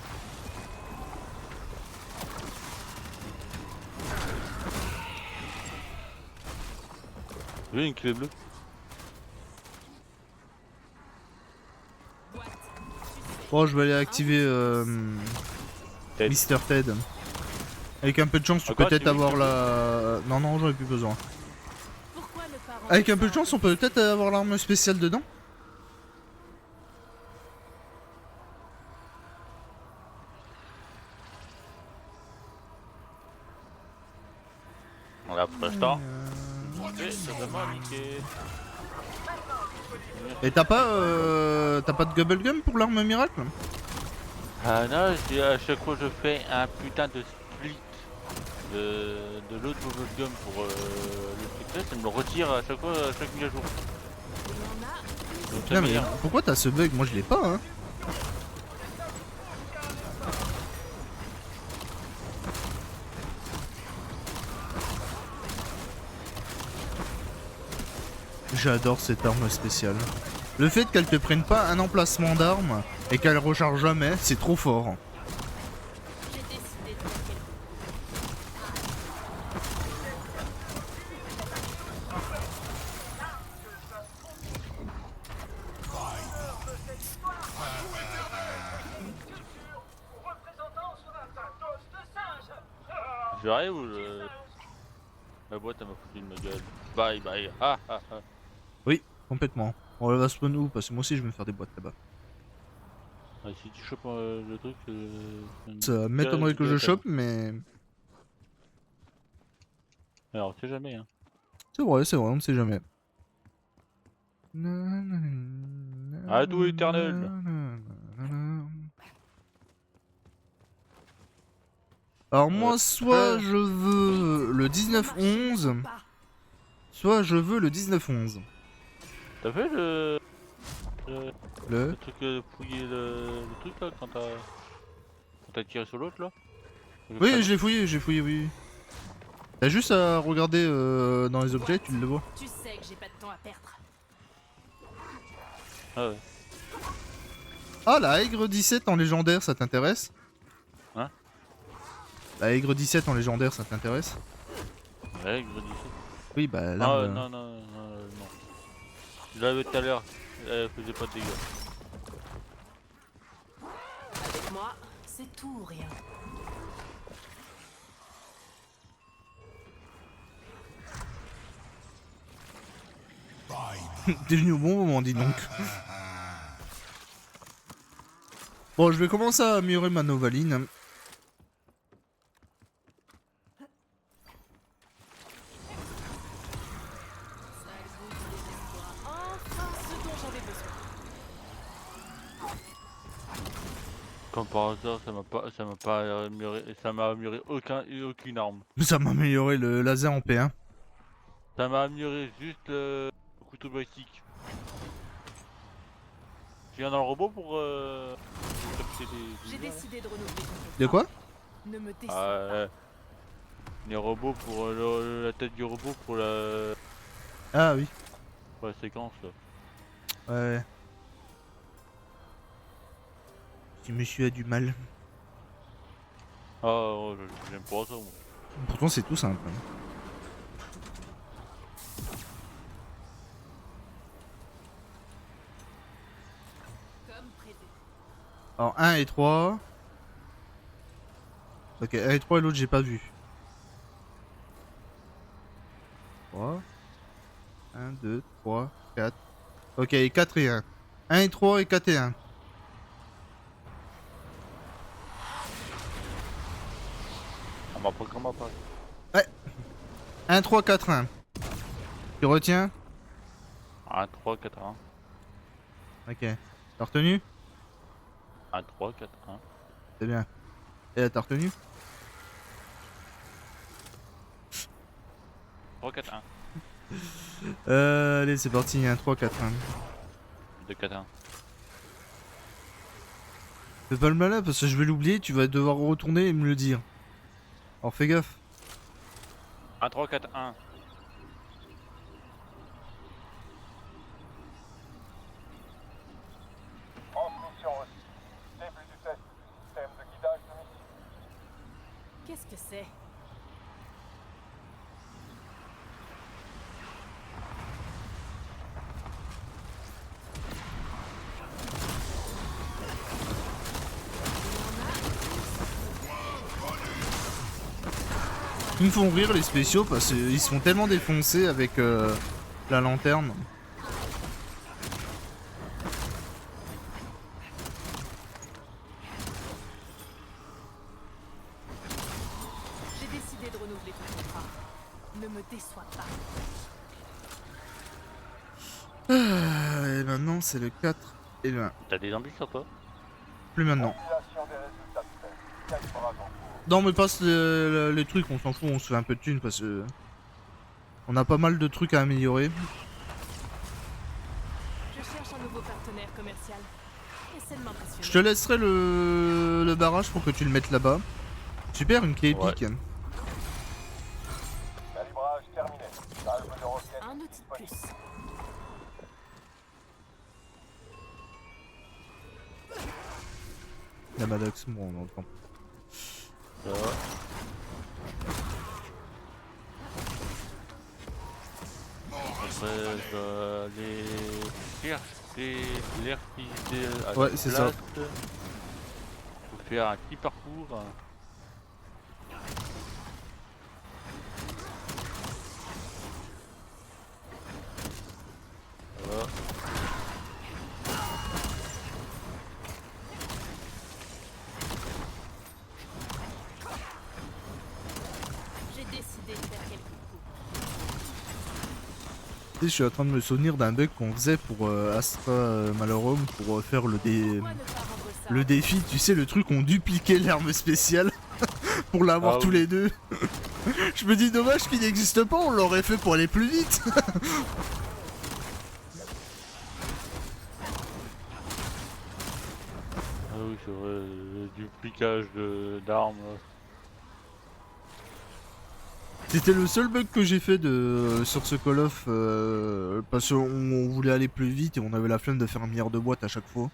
Vous avez une clé bleue? Boîte. Bon, je vais aller activer Ted. Mr. Ted. Avec un peu de chance, tu peux Encore, peut-être tu veux avoir que- la... Non, non, j'en ai plus besoin. Pourquoi ne pas rendre Avec un peu ça de chance, on peut peut-être avoir l'arme spéciale dedans. Voilà, pour l'instant. C'est vraiment niqué. Et t'as pas de Gubble Gum pour l'arme miracle? Ah non, à chaque fois je fais un putain de split de l'autre bubblegum pour le truc là, ça me le retire à chaque fois, à chaque mise à jour. Il y en a. Donc ça Non mais m'énerve. pourquoi t'as ce bug? Moi je l'ai pas hein. J'adore cette arme spéciale. Le fait qu'elle te prenne pas un emplacement d'arme et qu'elle recharge jamais, c'est trop fort. J'ai décidé de faire quelque J'arrive ou la boîte elle m'a foutu de ma gueule. Bye bye. Ah ah ah. Oui, complètement. On va spawn où? Parce que moi aussi je vais me faire des boîtes là-bas. Ah, si tu chopes le truc, Ça m'étonnerait que je chope, mais... Alors, on sait jamais hein. C'est vrai, on ne sait jamais. Ado éternel. Alors moi, soit je veux le chose. Le marché 19-11, n'attend pas. soit je veux le 19-11. T'as fait le Le... truc fouiller le truc là quand t'as tiré sur l'autre là? Le Oui, canon. j'ai fouillé, oui. T'as juste à regarder dans les objets, tu le vois. Tu sais que j'ai pas de temps à perdre. Ah ouais. Ah, la Aigre 17 en légendaire, ça t'intéresse? Hein? La Aigre 17 en légendaire, ça t'intéresse? Ouais, gros 17. Oui, bah là... Ah non, non, non, non. Je l'avais tout à l'heure, elle faisait pas de dégâts. Avec moi, c'est tout ou rien. T'es venu au bon moment, dis donc. Bon, je vais commencer à améliorer ma Novaline. Enfin, ce dont j'avais besoin. Comme par hasard, ça m'a pas amélioré, ça m'a amélioré aucune arme. Ça m'a amélioré le laser en P1. Ça m'a amélioré juste le couteau balistique. Tu viens dans le robot pour capter J'ai les lumières, là? décidé de renouveler ton contrat. De quoi? Ne me décide Ah, pas. les robots pour la tête du robot pour Ah oui. pour la séquence là. Ouais. Si monsieur a du mal. Ah, oh, j'aime pas ça moi. Pourtant, c'est tout simple. Comme prévu. Alors, 1 et 3. Ok, 1 et 3 et l'autre j'ai pas vu. 3. 1, 2, 3, 4. Ok, 4 et 1. 1 et 3 et 4 et 1. On m'a pas comment pas. 1, 3, 4, 1. Tu retiens? 1, 3, 4, 1. Ok. T'as retenu? 1, 3, 4, 1. C'est bien. Et là, t'as retenu? 3, 4, 1. Allez, c'est parti. 1, 3, 4, 1. 2, 4, 1. Fais pas le malin parce que je vais l'oublier, tu vas devoir retourner et me le dire. Alors fais gaffe. 1, 3, 4, 1. Transmission reçue. Début du test du système de guidage de missile. Qu'est-ce que c'est? Ils me font rire les spéciaux parce qu'ils se font tellement défoncer avec la lanterne. J'ai décidé de renouveler ton contrat. Ne me déçois pas. Et maintenant c'est le 4 et le 1. T'as des zombies sur toi? Plus maintenant. Compilation des résultats de test. Calibrage en cours. Non mais passe les trucs, on s'en fout, on se fait un peu de thunes parce que... On a pas mal de trucs à améliorer. Je cherche un nouveau partenaire commercial. Essaie de m'impressionner. Je te laisserai le barrage pour que tu le mettes là-bas. Super, une clé Ouais. épique. Calibrage terminé. Valve de roquette Un outil de plus. La Maddox, bon on entend. Ça va. Après, je dois aller chercher l'air fidèle à Ouais, la c'est ça. place. Faut faire un petit parcours. Voilà. J'ai décidé de faire quelques coups. Tu sais, je suis en train de me souvenir d'un bug qu'on faisait pour Astra Malorum pour faire Pourquoi ne pas rendre ça le défi, tu sais, le truc on dupliquait l'arme spéciale pour l'avoir Ah tous oui. les deux. Je me dis dommage qu'il n'existe pas, on l'aurait fait pour aller plus vite. Ah oui, c'est vrai, le duplicage d'armes. Là. C'était le seul bug que j'ai fait sur ce Call of parce qu'on voulait aller plus vite et on avait la flemme de faire un milliard de boîtes à chaque fois.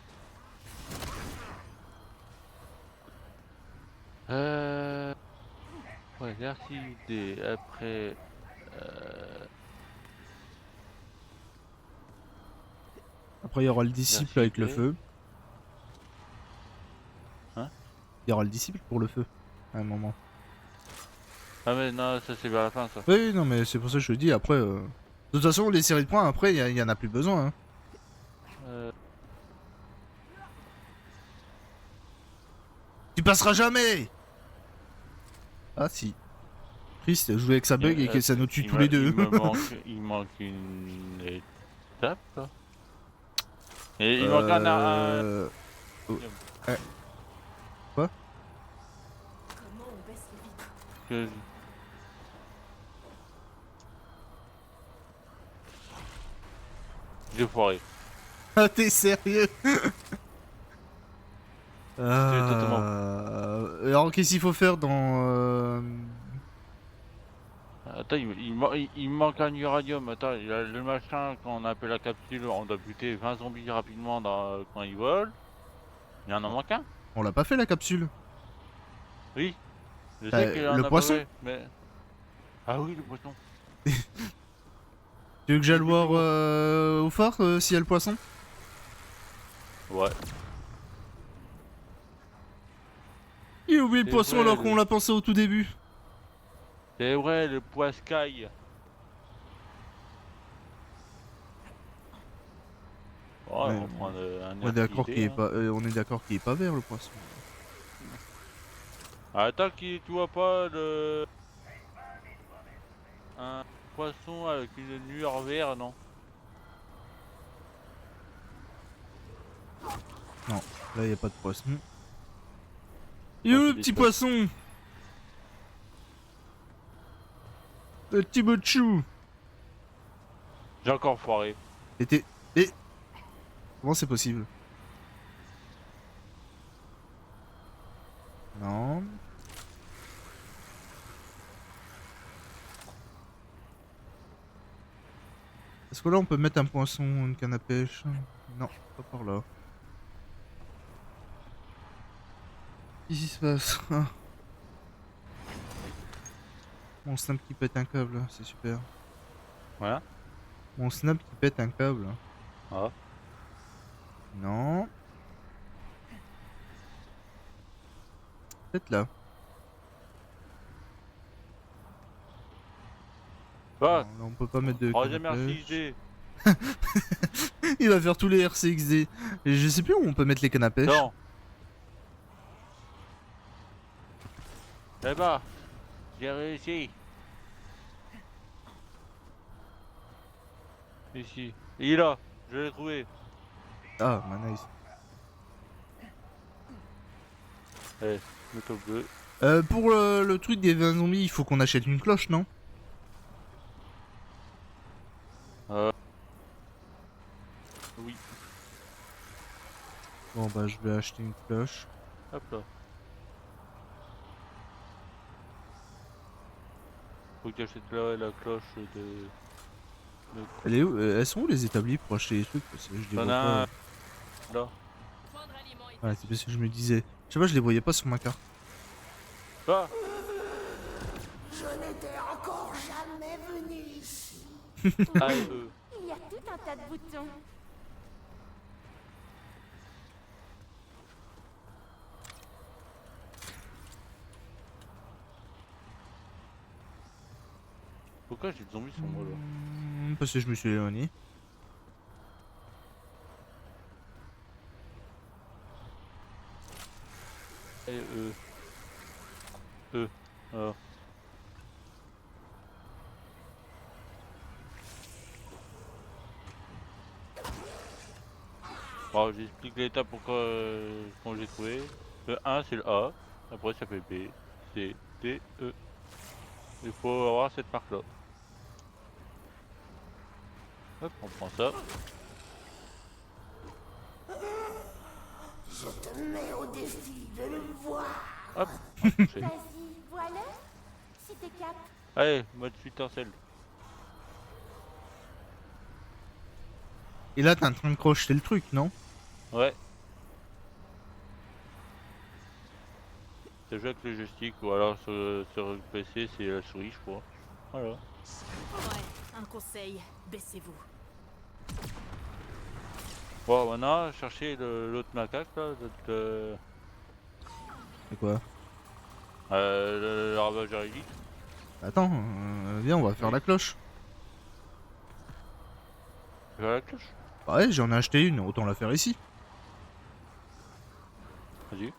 Ouais, l'RCD, après... Après il y aura le disciple Merci, avec le Clé. feu. Hein? Il y aura le disciple pour le feu à un moment. Ah mais non, ça c'est vers la fin ça. Oui, non mais c'est pour ça que je te dis après. De toute façon les séries de points après il y en a plus besoin. Hein. Tu passeras jamais. Ah si. Triste, jouer avec sa bug et que ça nous tue tous les deux. Il manque une étape. Là. Et il manque un... oh, Comment on baisse les vitres? que- J'ai foiré. Ah t'es sérieux? totalement. Alors qu'est-ce qu'il faut faire dans... Attends, il manque un uranium. Attends, il y a le machin qu'on appelle la capsule. On doit buter 20 zombies rapidement quand ils volent. Il y en manque un. On l'a pas fait la capsule. Oui. Je sais qu'il y en le a poisson. pas fait, mais... Ah oui, le poisson. Tu veux que j'aille voir au phare s'il y a le poisson? Ouais. Il j'ai oublié le C'est poisson vrai, alors qu'on l'a pensé au tout début. C'est vrai, le poiscaille. Oh, Ouais, on va prendre un On est d'accord RTD, qu'il est hein. pas, on est d'accord qu'il est pas vert le poisson. Attends, tu vois pas un poisson avec une lueur vert, non? Non, là y a pas de poisson. Il est où c'est le des petit trucs. poisson? Le petit bout de chou. J'ai encore foiré. Et comment c'est possible? Non. Est-ce que là on peut mettre un poisson, une canne à pêche? Non, pas par là. Qu'est-ce qui se passe? Ah. Mon snap qui pète un câble, c'est super. Voilà. Mon snap qui pète un câble. Ah. Non. Peut-être là. Ah, Non, là on peut pas mettre de troisième canne à pêche. RCXD. Il va faire tous les RCXD. Et je sais plus où on peut mettre les cannes à pêche. Non. Eh bah, j'ai réussi. Ici. Il est là, je l'ai trouvé. Ah, bah nice. Allez, le top 2. Pour le truc des 20 zombies, il faut qu'on achète une cloche, non? Oui. Bon bah je vais acheter une cloche. Hop là. Faut que tu achètes la cloche de... Elle est où? Elles sont où les établis pour acheter les trucs? Parce que je les vois T'en as pas. un là. Prendre aliment et Ouais, c'est parce que je me disais. Je sais pas, je les voyais pas sur ma carte. Ah, Je n'étais encore jamais venu ici. AE. Il y a tout un tas de boutons. Pourquoi j'ai des zombies sur moi là? Parce que je me suis éloigné. AE. E. Ah. Bon, j'explique l'étape pourquoi quand j'ai trouvé. Le 1 c'est le A, après ça fait B, C, D, E. Il faut avoir cette marque là. Hop, on prend ça. Je te mets au défi de le voir. Hop, on va toucher. Vas-y, voilà. Si t'es cap. Allez, mode étincelle. Et là, t'es en train de crocheter le truc, non? Ouais. C'est joué avec le joystick ou alors sur le PC c'est la souris je crois. Voilà. Ouais, un conseil, baissez-vous. Bon maintenant chercher l'autre macaque là, C'est quoi? le ravageur élite. Attends, viens, on va faire Oui. la cloche. Tu veux la cloche? Bah ouais, j'en ai acheté une, autant la faire ici. Vas-y.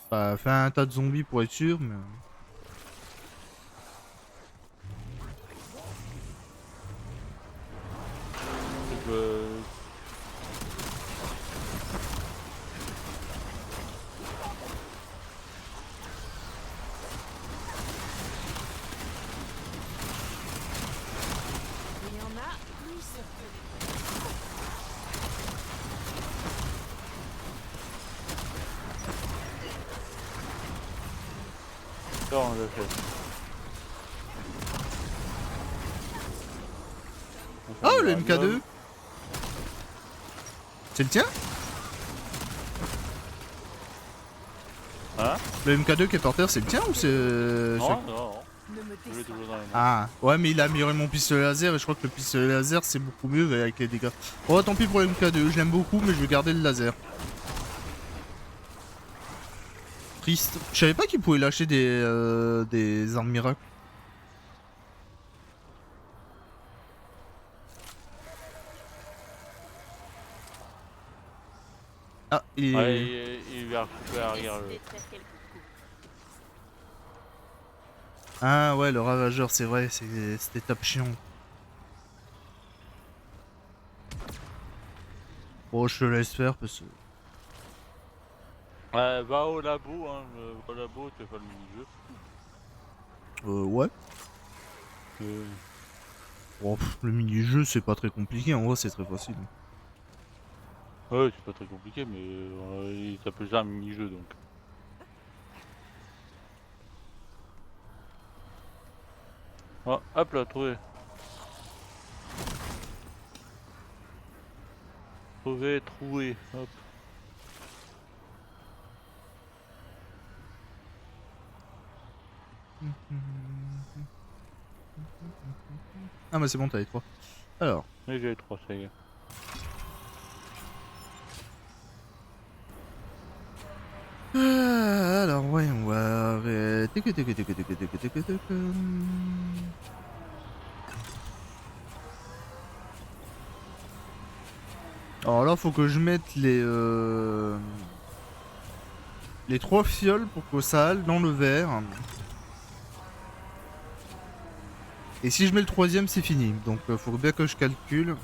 Bah, fais un tas de zombies pour être sûr, mais... Tu peux... Il y en a plus. Ça on l'a fait. On fait Oh, un le random. MK2! C'est le tien? Hein? Le MK2 qui est par terre, c'est le tien ou c'est... Non, non, Ne me je l'ai descends toujours dans les mains. Ah, ouais, mais il a amélioré mon pistolet laser et je crois que le pistolet laser c'est beaucoup mieux avec les dégâts. Oh, tant pis pour le MK2, je l'aime beaucoup, mais je vais garder le laser. triste. Je savais pas qu'il pouvait lâcher des armes miracles. Ah, Ouais, il va recouper arrière. Décidé de faire quelques coups. Ah ouais, le ravageur, c'est vrai, c'était top chiant. Bon, je te laisse faire parce que... Va au labo, hein. Va au labo, tu fais pas le mini-jeu. Ouais. Euh, Bon, le mini-jeu, c'est pas très compliqué, en vrai, c'est très facile. Ouais, c'est pas très compliqué, mais il s'appelle ça un mini-jeu donc. Oh, hop là, trouvé. Trouvé, troué, hop. Ah bah c'est bon, t'as les 3. Alors. Mais j'ai 3, ça y est. Alors, ouais, on va arrêter. Alors là, faut que je mette les 3 fioles pour que ça aille dans le verre. Et si je mets le 3ème, c'est fini. Donc faut bien que je calcule.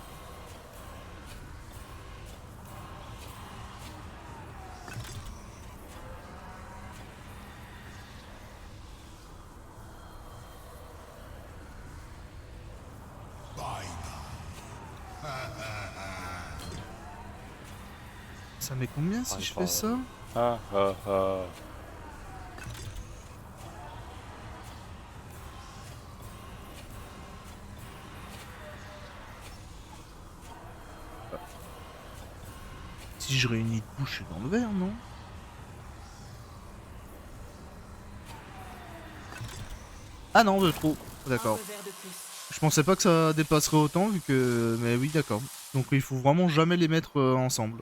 Ça met combien si je fais ça? Ah, ah, ah. Si je réunis tout, je suis dans le verre, non? Ah non, de trop. D'accord. Un revers de plus. Je pensais pas que ça dépasserait autant vu que... Mais oui, d'accord. Donc il faut vraiment jamais les mettre ensemble.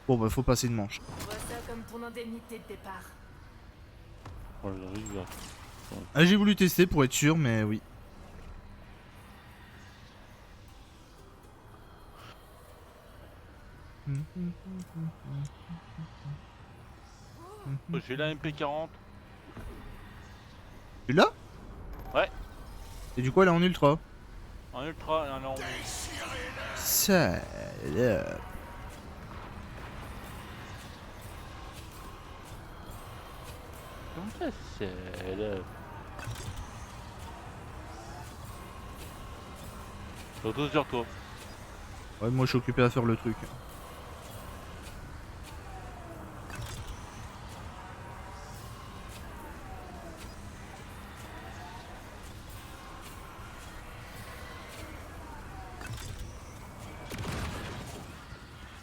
Bon bah faut passer une manche. Vois ça comme ton indemnité de départ. Oh, j'arrive là. Ah, j'ai voulu tester pour être sûr, mais oui. Oh, j'ai la MP40. Tu l'as? Ouais. Et du coup elle est en ultra. En ultra et en Ça... Comment ça c'est là? Surtout sur toi. Ouais, moi je suis occupé à faire le truc.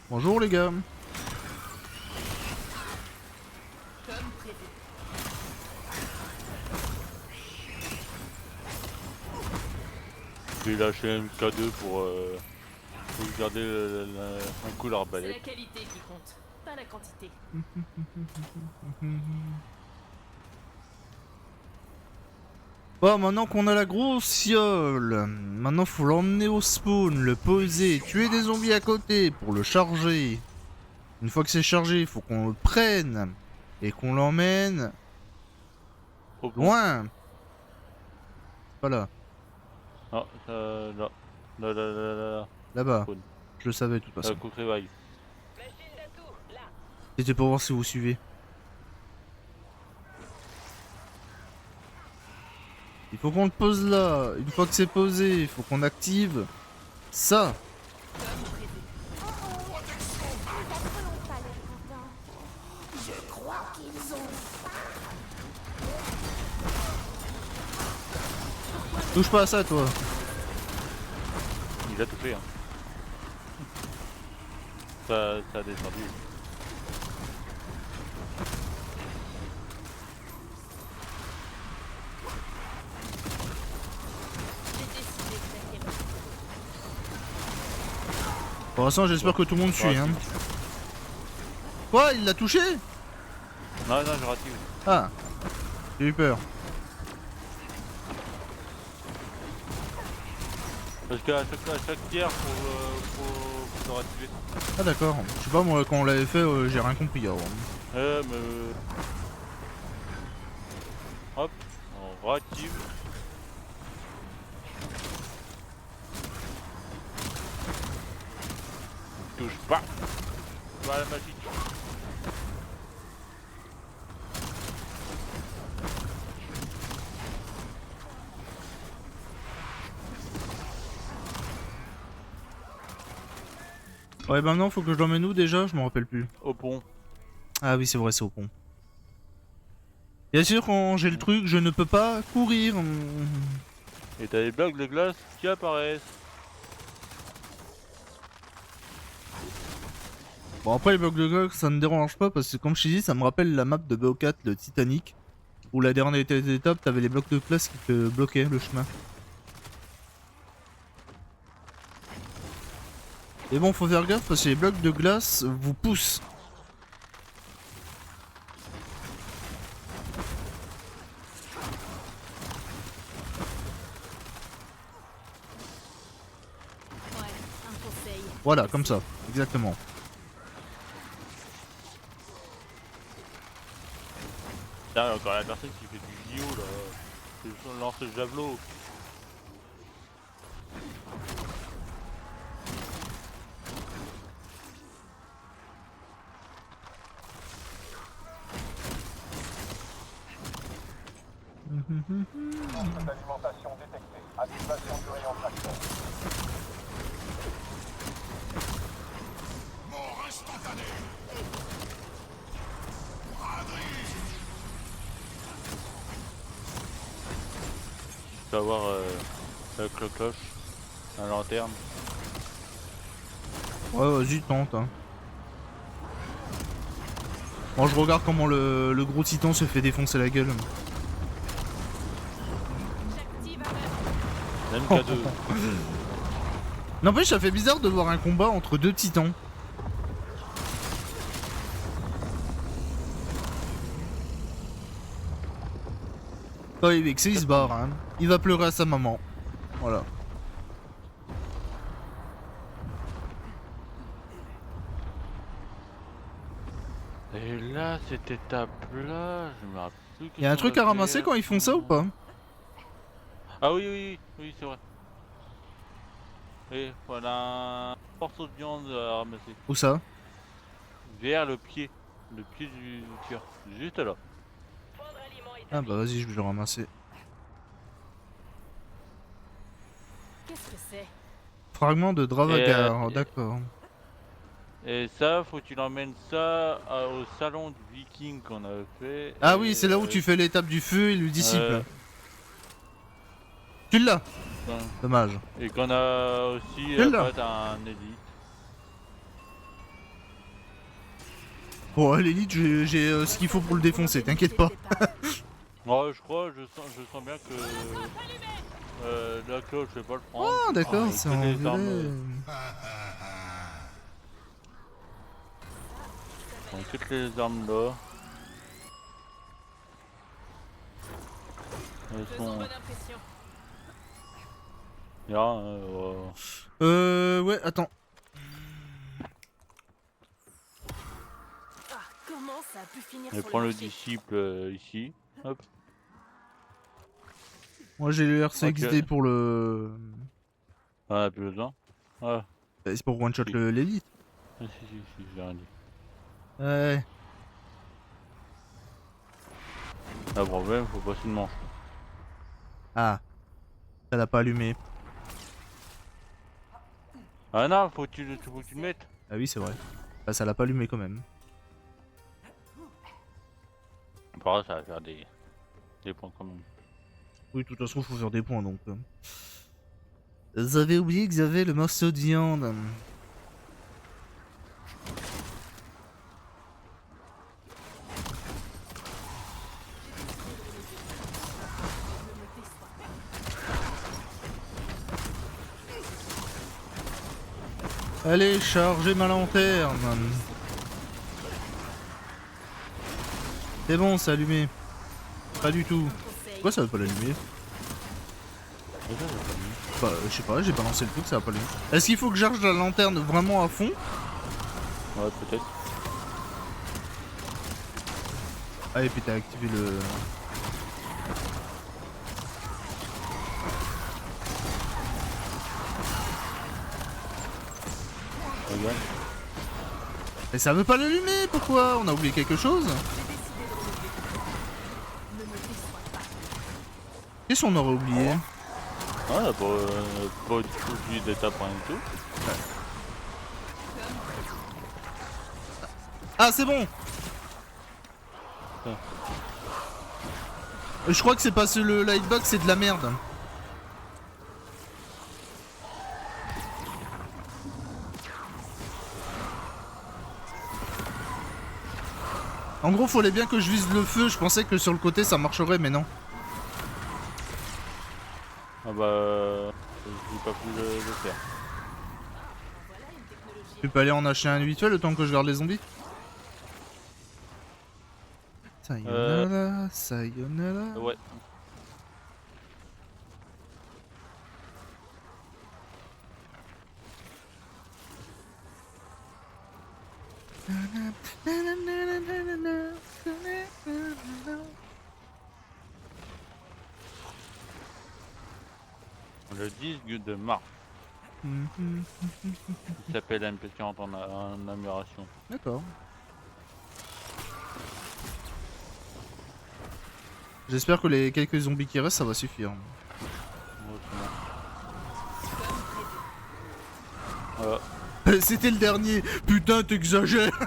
Bonjour les gars. Comme prévu. J'ai lâché MK2 pour garder un coup C'est l'arbalète. la qualité qui compte, pas la quantité. Bon, maintenant qu'on a la grosse fiole, maintenant faut l'emmener au spawn, le poser, tuer des zombies à côté pour le charger. Une fois que c'est chargé, il faut qu'on le prenne et qu'on l'emmène Oh, bon. loin. Pas là, Ah, là. Là. là-bas. Spawn. Je le savais de toute La façon. coupe réveil. C'était pour voir si vous suivez. Il faut qu'on le pose là. Une fois que c'est posé, il faut qu'on active ça. Comme prévu. Les êtres n'ont pas l'air contents. Je crois qu'ils ont Touche pas à ça, toi. Il a tout fait, hein. Ça a descendu. J'ai décidé de faire quelque chose. Pour l'instant, j'espère que tout le monde suit. Hein. Quoi, il l'a touché? Non, non, j'ai raté. Ah, j'ai eu peur. Parce qu'à chaque pierre, faut le ractiver. Ah d'accord, je sais pas moi quand on l'avait fait j'ai rien compris alors. Mais... Hop, on réactive. Touche pas. Pas à la magie. Ouais bah maintenant faut que je l'emmène où déjà? Je m'en rappelle plus. Au pont. Ah oui c'est vrai c'est au pont. Bien sûr quand j'ai le truc je ne peux pas courir. Et t'as des blocs de glace qui apparaissent. Bon après les blocs de glace ça me dérange pas parce que comme je t'ai dit ça me rappelle la map de BO4 le Titanic. Où la dernière étape t'avais les blocs de glace qui te bloquaient le chemin. Et bon faut faire gaffe parce que les blocs de glace vous poussent. Ouais, un conseil. Voilà comme ça, exactement. Tiens, il y a encore la personne qui fait du JO là. C'est lance le javelot. Centre d'alimentation détecté. Activation du rayon tracteur. Tu vas voir avec le cloche, la lanterne. Ouais vas-y tente hein. Bon je regarde comment le gros titan se fait défoncer la gueule. J'active Même K2. N'empêche ça fait bizarre de voir un combat entre deux titans. Quand il est vexé, il se barre hein. Il va pleurer à sa maman. Voilà. Et là, cette étape là, je me rappelle plus. Y'a un truc à ramasser quand ils font ça ou pas? Ah oui, oui, oui, c'est vrai. Et voilà un morceau de viande à ramasser. Où ça? Vers le pied du tueur. Juste là. Ah bah vas-y je vais le ramasser. Qu'est-ce que c'est? Fragment de Dravagar, Et- d'accord. Et ça, faut que tu l'emmènes ça au salon du viking qu'on avait fait. Ah et, oui c'est là où tu fais l'étape du feu et le disciple. Tu l'as? ben, Dommage. et qu'on a aussi Quel là? après un élite. Bon à l'élite j'ai ce qu'il faut pour le défoncer, t'inquiète pas. Ouais, je crois, je sens bien que la cloche, je vais pas le prendre. Ah d'accord Ah, c'est toutes en les violet. armes, toutes les armes là. Elles Faisons sont bonne impression. bien. Ouais attends. Ah, comment ça a pu finir Je sur prends le marché? disciple ici. Hop. Moi j'ai le RCXD Ok. pour le... On a plus besoin. Ah, Bah, c'est pour one shot Si. l'élite. si, si, j'ai rien dit. Ouais. Le problème, faut passer une manche. Ah. Ça l'a pas allumé. Ah non, faut que tu le mettes. Ah oui c'est vrai. Bah ça l'a pas allumé quand même. Par contre, ça va faire des points quand même. Oui de toute façon faut faire des points donc. Vous avez oublié que vous avez le morceau de viande. Allez, chargez ma lanterne. C'est bon, c'est allumé. Pas du tout. Un conseil. Pourquoi ça va pas l'allumer? Bah, je sais pas, j'ai balancé le truc, ça va pas l'allumer. Est-ce qu'il faut que j'arche la lanterne vraiment à fond? Ouais, peut-être. Ah, et puis t'as activé le... Regarde. Mais ça veut pas l'allumer, pourquoi? On a oublié quelque chose? J'ai décidé de renouveler ton contrat. Ne me déçois pas. Qu'est-ce qu'on aurait oublié? Ah, pas du tout oublié d'étape rien du tout. Ah, c'est bon! Ah. Je crois que c'est parce que le lightbox c'est de la merde. En gros, fallait bien que je vise le feu. Je pensais que sur le côté ça marcherait, mais non. Ah bah... j'ai pas pu le faire. Voilà une technologie. Tu peux aller en acheter un habituel le temps que je garde les zombies? Sayonara, sayonara. Ouais. Le 10 de mars. Il s'appelle impatient en amélioration. D'accord. J'espère que les quelques zombies qui restent, ça va suffire. Ouais, c'est bon. C'était le dernier. Putain, t'exagères.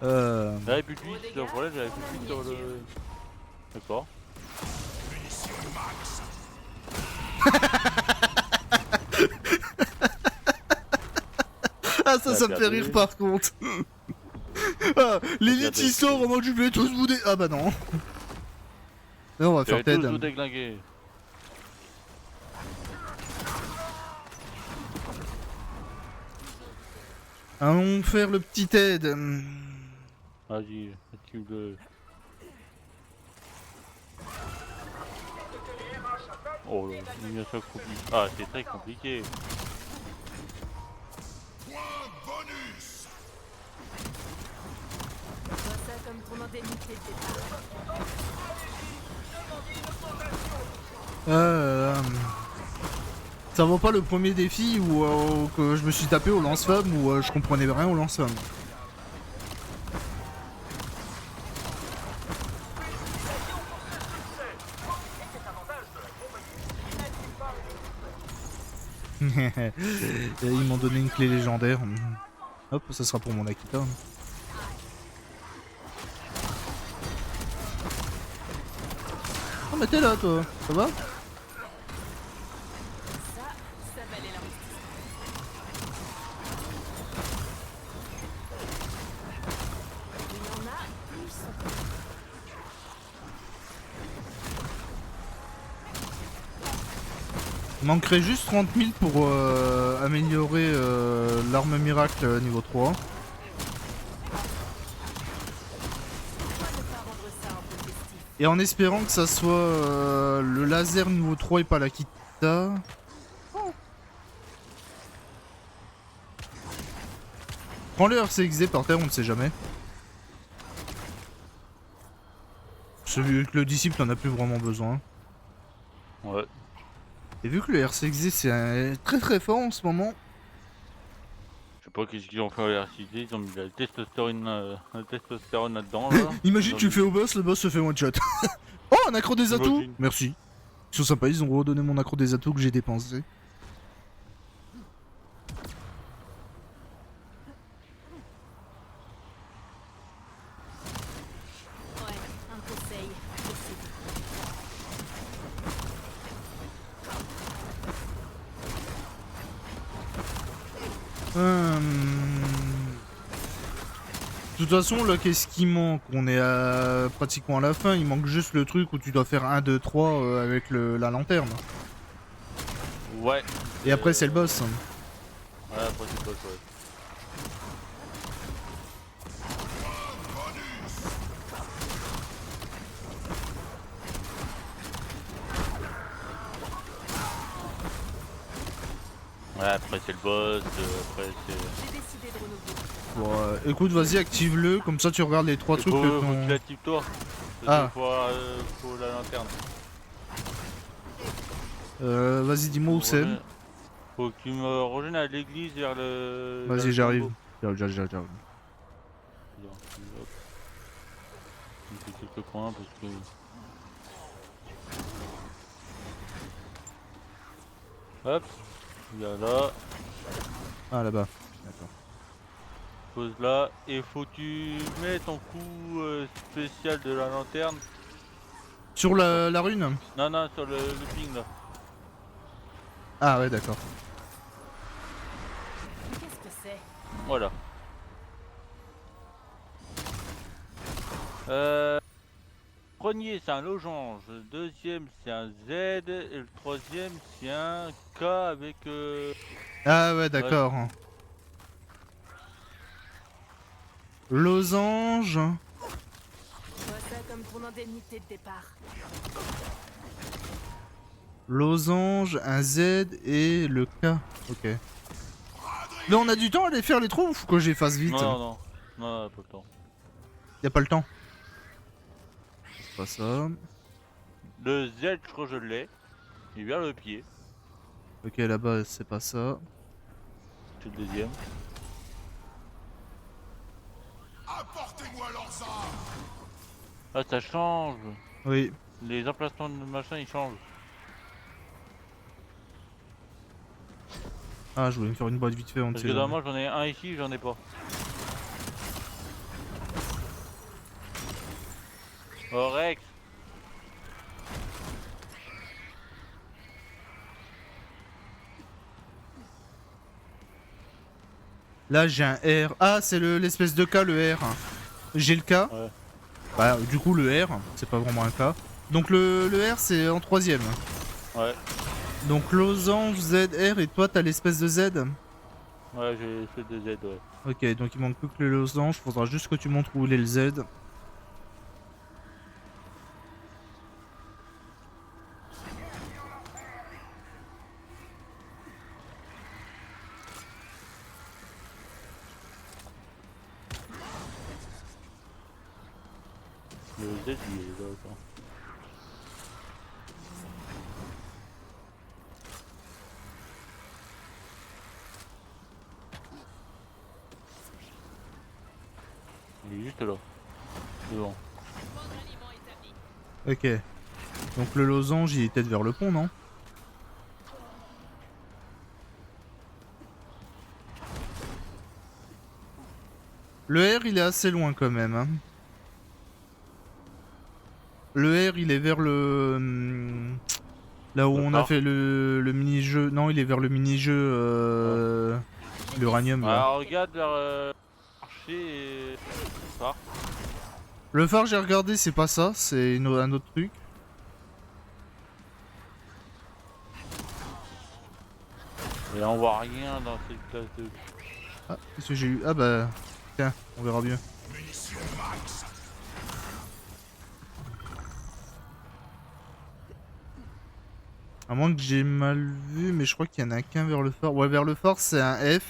J'avais plus de vie sur le volet, j'avais plus de vie sur le... D'accord. Ah, ça me fait rire par contre. Ah, l'élite il sort en mode je vais tous vous dé... Ah bah non. Non, on va faire J'avais Ted. tous vous déglinguer. Allons faire le petit Ted. Vas-y, active le... Oh là, il y a ça compliqué. Ah, c'est très compliqué. Vois ça comme ton indemnité de départ. Ça vaut pas le premier défi où que je me suis tapé au lance-flamme où je comprenais rien au lance-flamme. Ils m'ont donné une clé légendaire. Hop, ça sera pour mon Akita. Oh mais t'es là toi, ça va? Ça valait l'investissement. Il y en a plus. Il manquerait juste 30 000 pour améliorer l'arme miracle niveau 3. Pourquoi ne pas rendre ça un peu festif? Et en espérant que ça soit le laser niveau 3 et pas la Kita. Oh. Prends le RCXD par terre, on ne sait jamais. Celui que le disciple n'en a plus vraiment besoin. Ouais. Et vu que le RCXD c'est très très fort en ce moment. Je sais pas qu'est-ce qu'ils ont fait à l'RCD, ils ont mis la testostérone là-dedans là. Imagine Ils ont tu mis- fais au boss, le boss se fait one shot. Oh, un accro des atouts. Imagine. Merci. Ils sont sympas, ils ont redonné mon accro des atouts que j'ai dépensé. Ouais, un conseil. Décide. De toute façon, là, qu'est-ce qui manque? On est pratiquement à la fin. Il manque juste le truc où tu dois faire 1, 2, 3 avec la lanterne. Ouais. Et après, c'est le boss. Ouais, après c'est le boss, ouais. Ouais, après c'est le boss, après c'est... J'ai décidé de renouveler. Bon, écoute, vas-y, active-le, comme ça tu regardes les 3 Il trucs faut, que faut que tu ton... l'actives toi. Ah. Faut la lanterne. Vas-y, dis-moi où c'est. Faut que tu me rejoignes à l'église vers le... vers Vas-y, le j'arrive. tombeau. J'arrive. Hop. Il fait quelques points parce que... Hop. Il y a là. Ah, là-bas. D'accord. Pose là. Et faut que tu mets ton coup spécial de la lanterne. Sur la rune? Non, non, sur le ping là. Ah ouais, d'accord. Qu'est-ce que c'est? Voilà. Premier c'est un losange, le deuxième c'est un Z et le troisième c'est un K avec Ah ouais, d'accord. Losange. Vois ça comme ton indemnité de départ. Losange, un Z et le K. Ok. Mais on a du temps à aller faire les trous ou faut que je les fasse vite? Non, pas le temps. Y a pas le temps. C'est pas ça. Le Z je crois que je l'ai, il est vers le pied, Ok, là-bas, c'est pas ça. c'est le deuxième. Apportez-moi leurs armes. Ah ça change, Oui. les emplacements de machin ils changent. Ah, je voulais me faire une boîte vite fait, on ne Parce sait que dans jamais. moi j'en ai un ici, j'en ai pas. Oh Rex. Là, j'ai un R. Ah, c'est l'espèce de K, le R. J'ai le K. Ouais. Bah, du coup, le R, c'est pas vraiment un K. Donc, le R, c'est en troisième. Ouais, Donc, losange, Z, R, et toi, t'as l'espèce de Z. ouais j'ai fait deux Z, ouais. Ok, donc il manque plus que le losange. Faudra juste que tu montres où il est le Z. Le Z il est là, attends. Il est juste là, devant. Ok. Donc, le losange, il est peut-être vers le pont, non? Le R, il est assez loin quand même. Hein. Le R, il est vers le... là où Le on a phare. fait le mini-jeu. Non, il est vers le mini-jeu... l'uranium, là. Alors regarde vers marché et phare. Le phare, j'ai regardé, c'est pas ça. C'est un autre truc. Et on voit rien dans cette classe de... Ah, qu'est-ce que j'ai eu? Ah bah... Tiens, on verra mieux. À moins que j'ai mal vu, mais je crois qu'il y en a qu'un vers le phare. Ouais, vers le phare, c'est un F.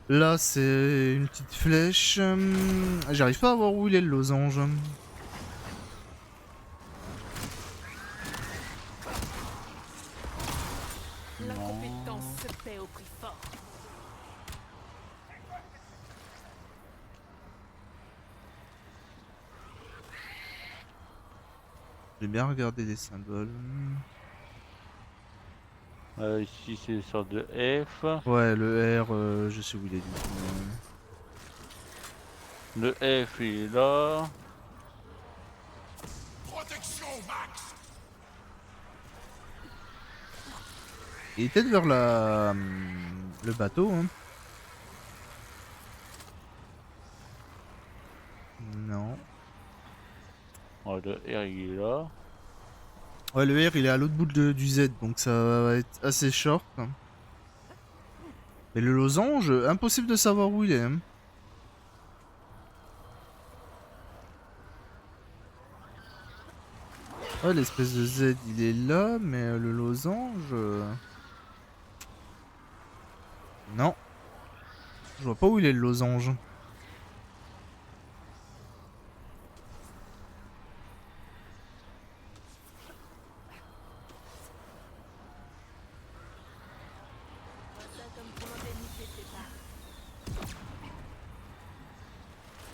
Là, c'est une petite flèche. J'arrive pas à voir où il est le losange. L'incompétence se paie au prix fort. J'ai bien regardé les symboles. Ici c'est une sorte de F. Ouais, le R, je sais où il est du coup. Le F il est là. Protection max. Il est peut-être vers le bateau, hein. Non. Ouais, le R il est là. Ouais, le R, il est à l'autre bout du Z, donc ça va être assez short. Et le losange, impossible de savoir où il est. Hein. Ouais, l'espèce de Z il est là, mais le losange... Non. Je vois pas où il est le losange. Ça comme pour l'indemnité, c'est pas.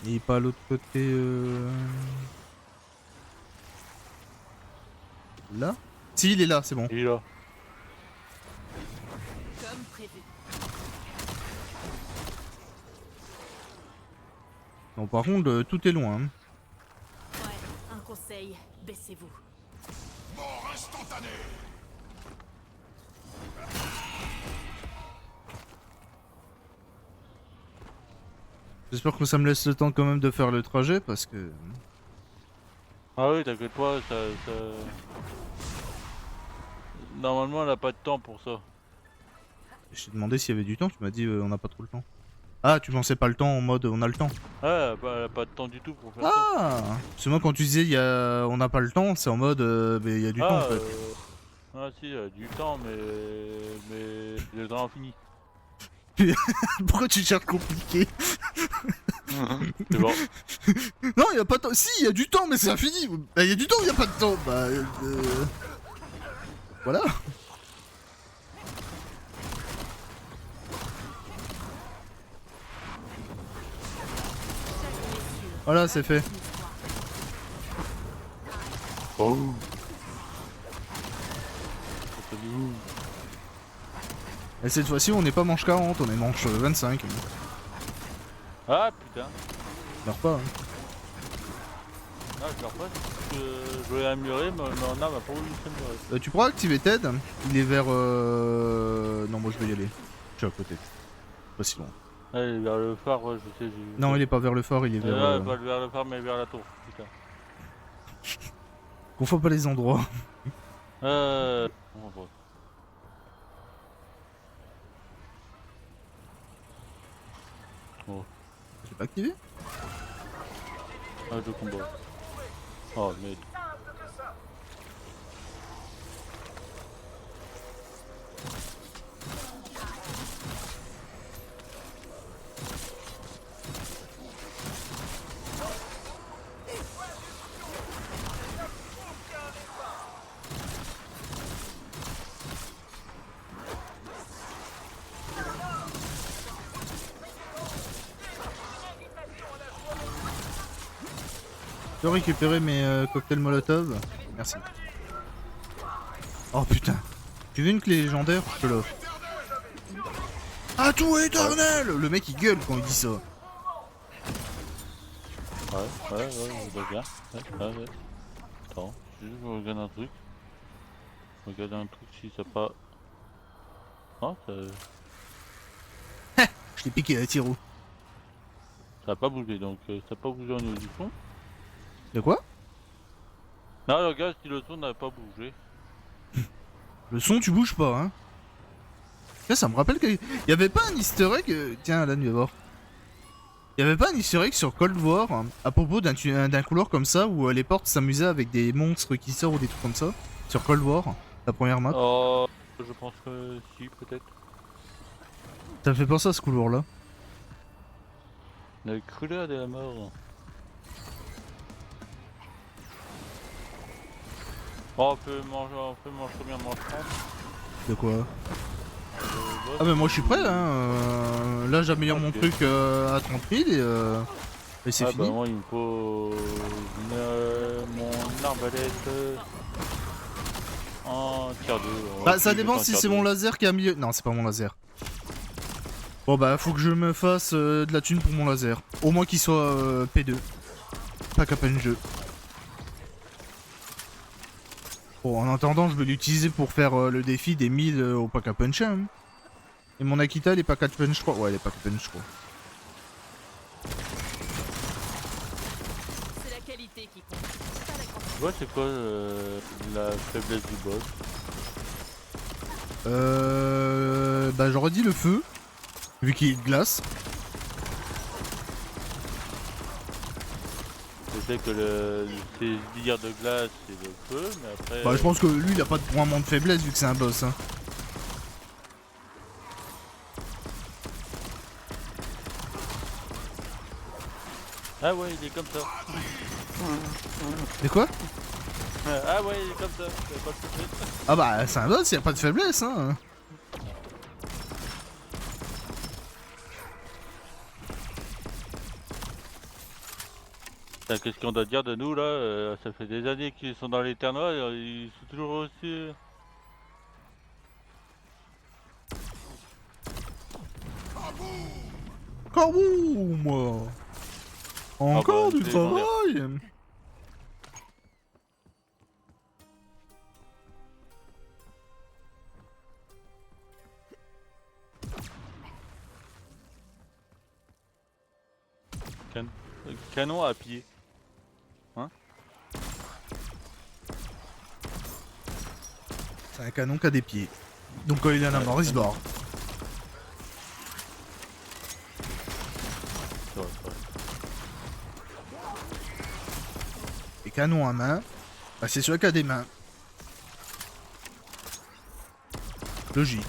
Il est pas à l'autre côté... Là? Si, il est là, c'est bon. Il est là. Comme prévu. Non, par contre, tout est loin. Hein. Ouais, un conseil, baissez-vous. J'espère que ça me laisse le temps quand même de faire le trajet, parce que... Ah oui, t'inquiète pas, ça... Normalement, elle a pas de temps pour ça. Je t'ai demandé s'il y avait du temps, tu m'as dit on n'a pas trop le temps. Ah, tu pensais pas le temps en mode on a le temps. Ouais, elle a pas de temps du tout pour faire ça. Ah, c'est moi quand tu disais on n'a pas le temps, c'est en mode mais il y a du temps en fait. Ah si, il y a du temps, mais le temps fini. Pourquoi tu cherches compliqué? C'est bon. Non, il y a pas de temps. Si, il y a du temps, mais c'est infini. Bah, il y a du temps, il y a pas de temps. Bah, voilà. Voilà, c'est fait. Oh. Et cette fois-ci, on n'est pas manche 40, on est manche 25. Ah putain. Meurs pas. Hein. Ah, je meurs pas, parce que je voulais améliorer, mais mon arme a pas voulu s'améliorer. Tu pourras activer Ted. Il est vers. Non, moi je vais y aller. Je suis à côté. Pas si loin. Ah, il est vers le phare, ouais, je sais. Non, il est pas vers le phare, il est vers. Là, pas vers le phare, mais vers la tour. Putain. Confonds pas les endroits. On voit. Oh. Je l'ai pas activé. Ah, je combat. Oh, merde. Je peux récupérer mes cocktails Molotov. Merci. Oh putain. Tu veux une clé légendaire? Je te l'offre. Ah tout éternel. Le mec il gueule quand il dit ça. Ouais, je bien. Ouais. Attends, je regarde un truc. Regarde un truc si ça pas... Non, Je l'ai piqué à tiro. ça a pas bougé, donc ça a pas bougé au niveau du son. De quoi? Non, regarde si le son n'a pas bougé. Le son tu bouges pas hein. Ça me rappelle qu'il y avait pas un easter egg... Tiens Alan viens voir. Il y avait pas un easter egg sur Cold War hein, à propos d'un couloir comme ça où les portes s'amusaient avec des monstres qui sortent ou des trucs comme ça? Sur Cold War, la première map. Oh, je pense que si, peut-être. Ça me fait penser à ce couloir là. La crudeur de la mort. Oh, on peut manger combien de manches 30. De quoi? Ah bah moi je suis prêt hein. Là j'améliore mon truc à 30 000 et c'est fini. Bah moi il me faut mon arbalète en tier 2. Bah ça dépend si c'est mon laser qui a mieux. Non c'est pas mon laser. Bon bah faut que je me fasse de la thune pour mon laser. Au moins qu'il soit P2. Pas qu'à peine jeu. Bon en attendant je vais l'utiliser pour faire le défi des 1000 au pack à punch hein. Et mon Akita, elle est pas 4 punch, je crois. Ouais, elle est pas 4 punch, je crois. C'est la qualité qui compte, pas la quantité. Ouais, c'est quoi la faiblesse du boss? Bah, j'aurais dit le feu. Vu qu'il est de glace. C'est sais que ses sbires de glace c'est le feu, mais après. Bah je pense que lui il a pas de vraiment de faiblesse vu que c'est un boss hein. Ah ouais, il est comme ça. De quoi? Ah ouais, il est comme ça. Il y a pas de souci. Ah bah c'est un boss, y a pas de faiblesse hein. Putain, qu'est-ce qu'on doit dire de nous là? Ça fait des années qu'ils sont dans l'éternel, ils sont toujours aussi. Kaboum! Encore bah, du c'est travail! Canon à pied. C'est un canon qui a des pieds. Donc quand il en a marre, il se barre. C'est vrai, c'est vrai. Les canons à main, bah c'est celui qui a des mains. Logique.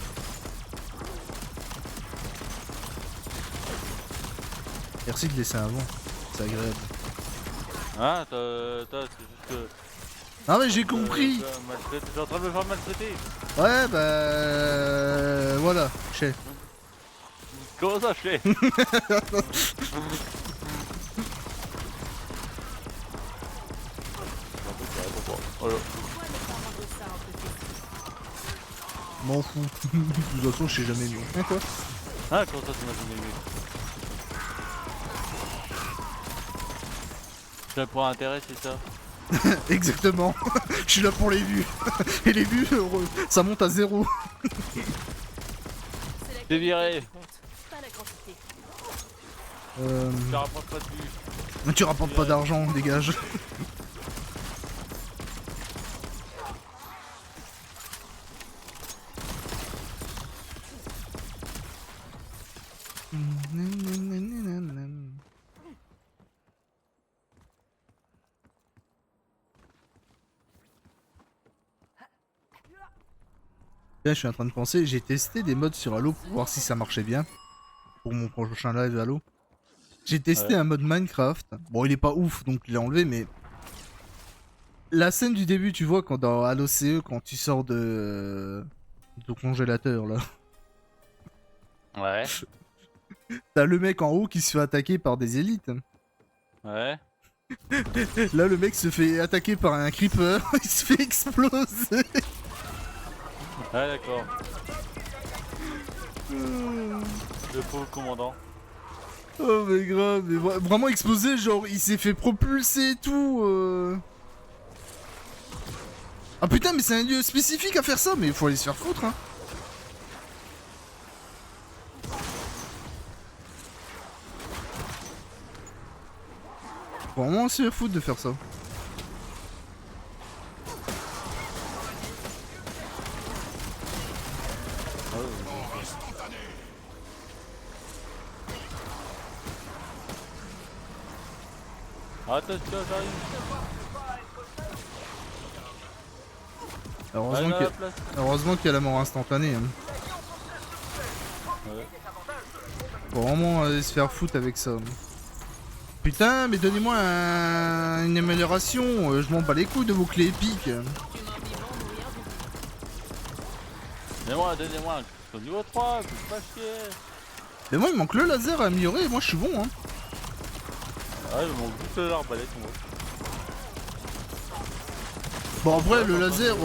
Merci de laisser avant, c'est agréable. Ah, c'est juste que. Ah mais j'ai compris. T'es en train de me faire maltraiter. Ouais bah voilà, je sais. Comment ça, je fais? Voilà. Pourquoi ne pas rendre ça un peu festif? M'en fous. De toute façon je sais jamais mieux. Hein, quoi? Ah, comment ça, tu m'as donné mieux? Tu as pour intérêt, c'est ça? Exactement. Je suis là pour les vues. Et les vues, ça monte à 0. C'est la T'es qualité viré. qui compte, pas la quantité. Tu rapportes pas de vue. Mais tu rapportes pas d'argent, dégage. Là, je suis en train de penser, j'ai testé des mods sur Halo pour voir si ça marchait bien. Pour mon prochain live Halo. J'ai testé Ouais. un mode Minecraft. Bon, il est pas ouf, donc je l'ai enlevé, mais... La scène du début, tu vois, quand dans Halo CE, quand tu sors de ton congélateur, là. Ouais. T'as le mec en haut qui se fait attaquer par des élites. Ouais. Là, le mec se fait attaquer par un creeper, il se fait exploser. Ouais, d'accord. Le pauvre commandant. Oh mais grave, mais vraiment explosé, genre il s'est fait propulser et tout. Ah putain, mais c'est un lieu spécifique à faire ça, mais il faut aller se faire foutre, hein. Faut vraiment se faire foutre de faire ça. Attention, j'arrive. Heureusement Allez, à qu'il la place. Heureusement qu'il y a la mort instantanée. Hein. Ouais. Faut vraiment aller se faire foutre avec ça. Putain, mais donnez-moi une amélioration, je m'en bats les couilles de vos clés épiques. Humain vivant, mourir du Donnez-moi au niveau 3, c'est pas chier. Mais moi il manque le laser à améliorer, et moi je suis bon hein. Ah, il manque juste l'arbalète, moi. Bon après le laser,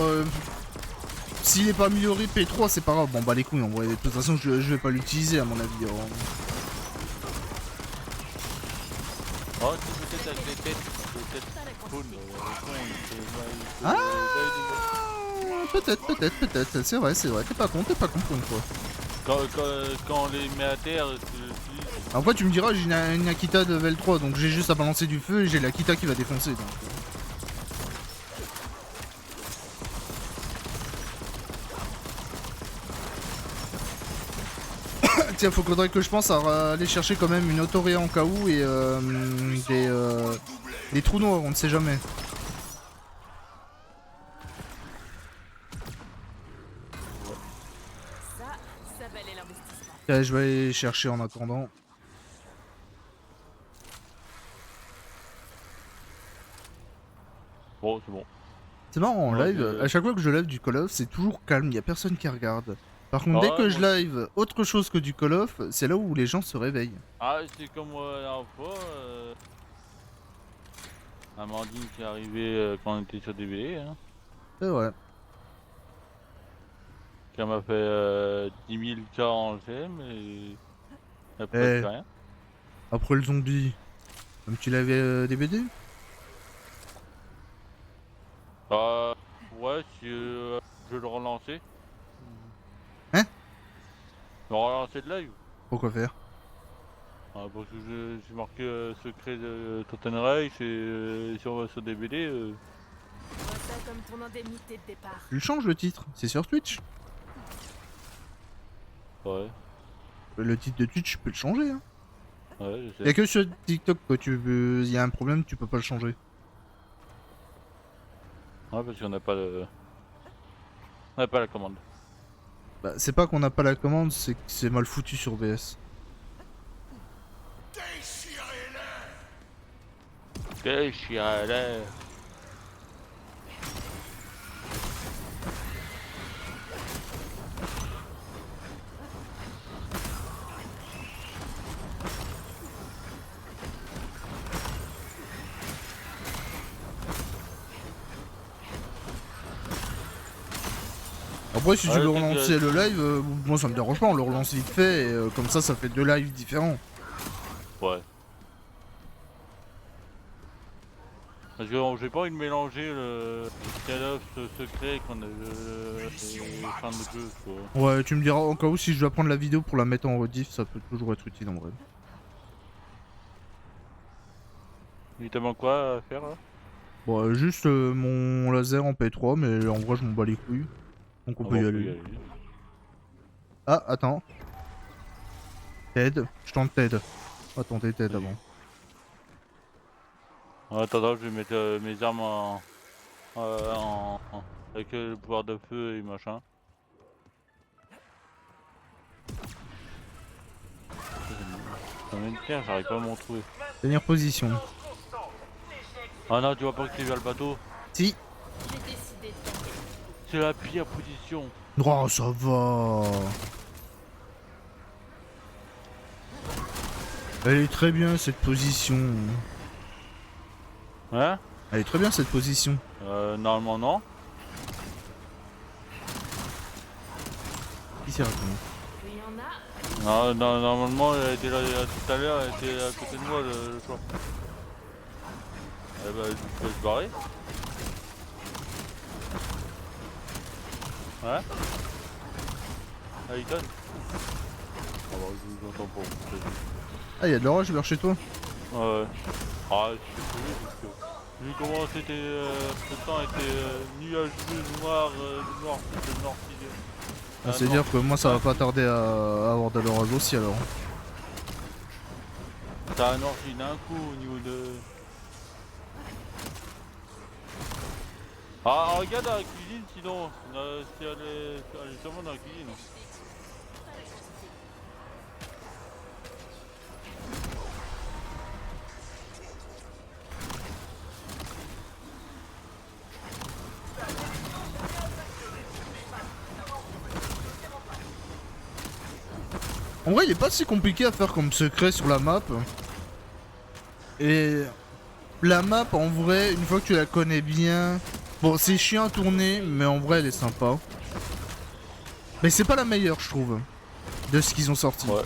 s'il est pas amélioré P3 c'est pas grave, bon bah les couilles en vrai, de toute façon je vais pas l'utiliser à mon avis. hein. Oh, c'est peut-être avec les têtes. Peut-être pas la cool. quantité. Ah peut-être, c'est vrai, t'es pas con pour une fois. Quand on les met à terre, Après tu me diras j'ai une Akita de level 3 donc j'ai juste à balancer du feu et j'ai l'Akita qui va défoncer donc. Tiens, faudrait que je pense à aller chercher quand même une autoré en cas où et Les trous noirs, on ne sait jamais. Ça valait l'investissement. Allez, je vais aller chercher en attendant. Bon, c'est bon. C'est marrant, en Ouais, live, à chaque fois que je live du Call of, c'est toujours calme, y a personne qui regarde. Par contre, Ah dès ouais, que je moi live autre chose que du Call of, c'est là où les gens se réveillent. Ah, c'est comme la dernière fois. Amandine qui est arrivée quand on était sur DBD, hein. C'est vrai. Qui m'a fait 10 000 cas en GM et après Eh. plus rien. Après le zombie, comme tu l'avais des BD. Ouais, si je le relancer. Hein? Le relancer de live. Pourquoi faire? Parce que j'ai marqué secret de Totten Reich et sur DBD. Vois ça comme ton indemnité de départ. Tu le changes le titre, c'est sur Twitch. Ouais, Le titre de Twitch, tu peux le changer. Hein. ouais, je Y a sais. que sur TikTok que y a un problème, tu peux pas le changer. Ouais, parce qu'on n'a pas le. On n'a pas la commande. Bah, c'est pas qu'on n'a pas la commande, c'est que c'est mal foutu sur VS. Déchirez-les. Après, si tu Ouais, veux le truc, relancer le live, moi ça me dérange pas, on le relance vite fait, et comme ça fait 2 lives différents. Ouais. Parce que j'ai pas envie de mélanger le Call of secret qu'on a et fin de jeu, quoi. Ouais, tu me diras au cas où si je dois prendre la vidéo pour la mettre en rediff, ça peut toujours être utile en vrai. Il te manque quoi à faire là? Bon, juste mon laser en P3, mais en vrai je m'en bats les couilles. Donc on peut y aller. Ah, attends. Ted, je tente Ted. On va tenter Ted avant. En attendant, je vais mettre mes armes avec le pouvoir de feu et machin. Combien de terre, j'arrive pas à m'en trouver. Tenir position. Ah non, tu vois pas que tu vers le bateau? Si. J'ai décidé de tenter. C'est la pire position. Oh, ça va. Elle est très bien cette position. Hein? Elle est très bien cette position. Normalement non. Qui s'y raconte? Il y en a. Non, non, normalement elle était là tout à l'heure, elle était à côté de moi le choix. Eh bah tu peux se barrer. Ouais. Ah il donne. Ah bah je vous entends pas. Ah, y'a de l'orage vers chez toi? Ouais. Ah je suis trouvé parce que vu comment c'était le temps était nuageux, noir, c'était nord Ah, c'est dire que moi ça va pas tarder à avoir de l'orage aussi alors. T'as un orgie d'un coup au niveau de. Ah regarde dans la cuisine sinon, si elle est sûrement dans la cuisine. En vrai, il est pas si compliqué à faire comme secret sur la map. Et la map, en vrai, une fois que tu la connais bien... Bon, c'est chiant à tourner, mais en vrai, elle est sympa. Mais c'est pas la meilleure, je trouve, de ce qu'ils ont sorti. Ouais.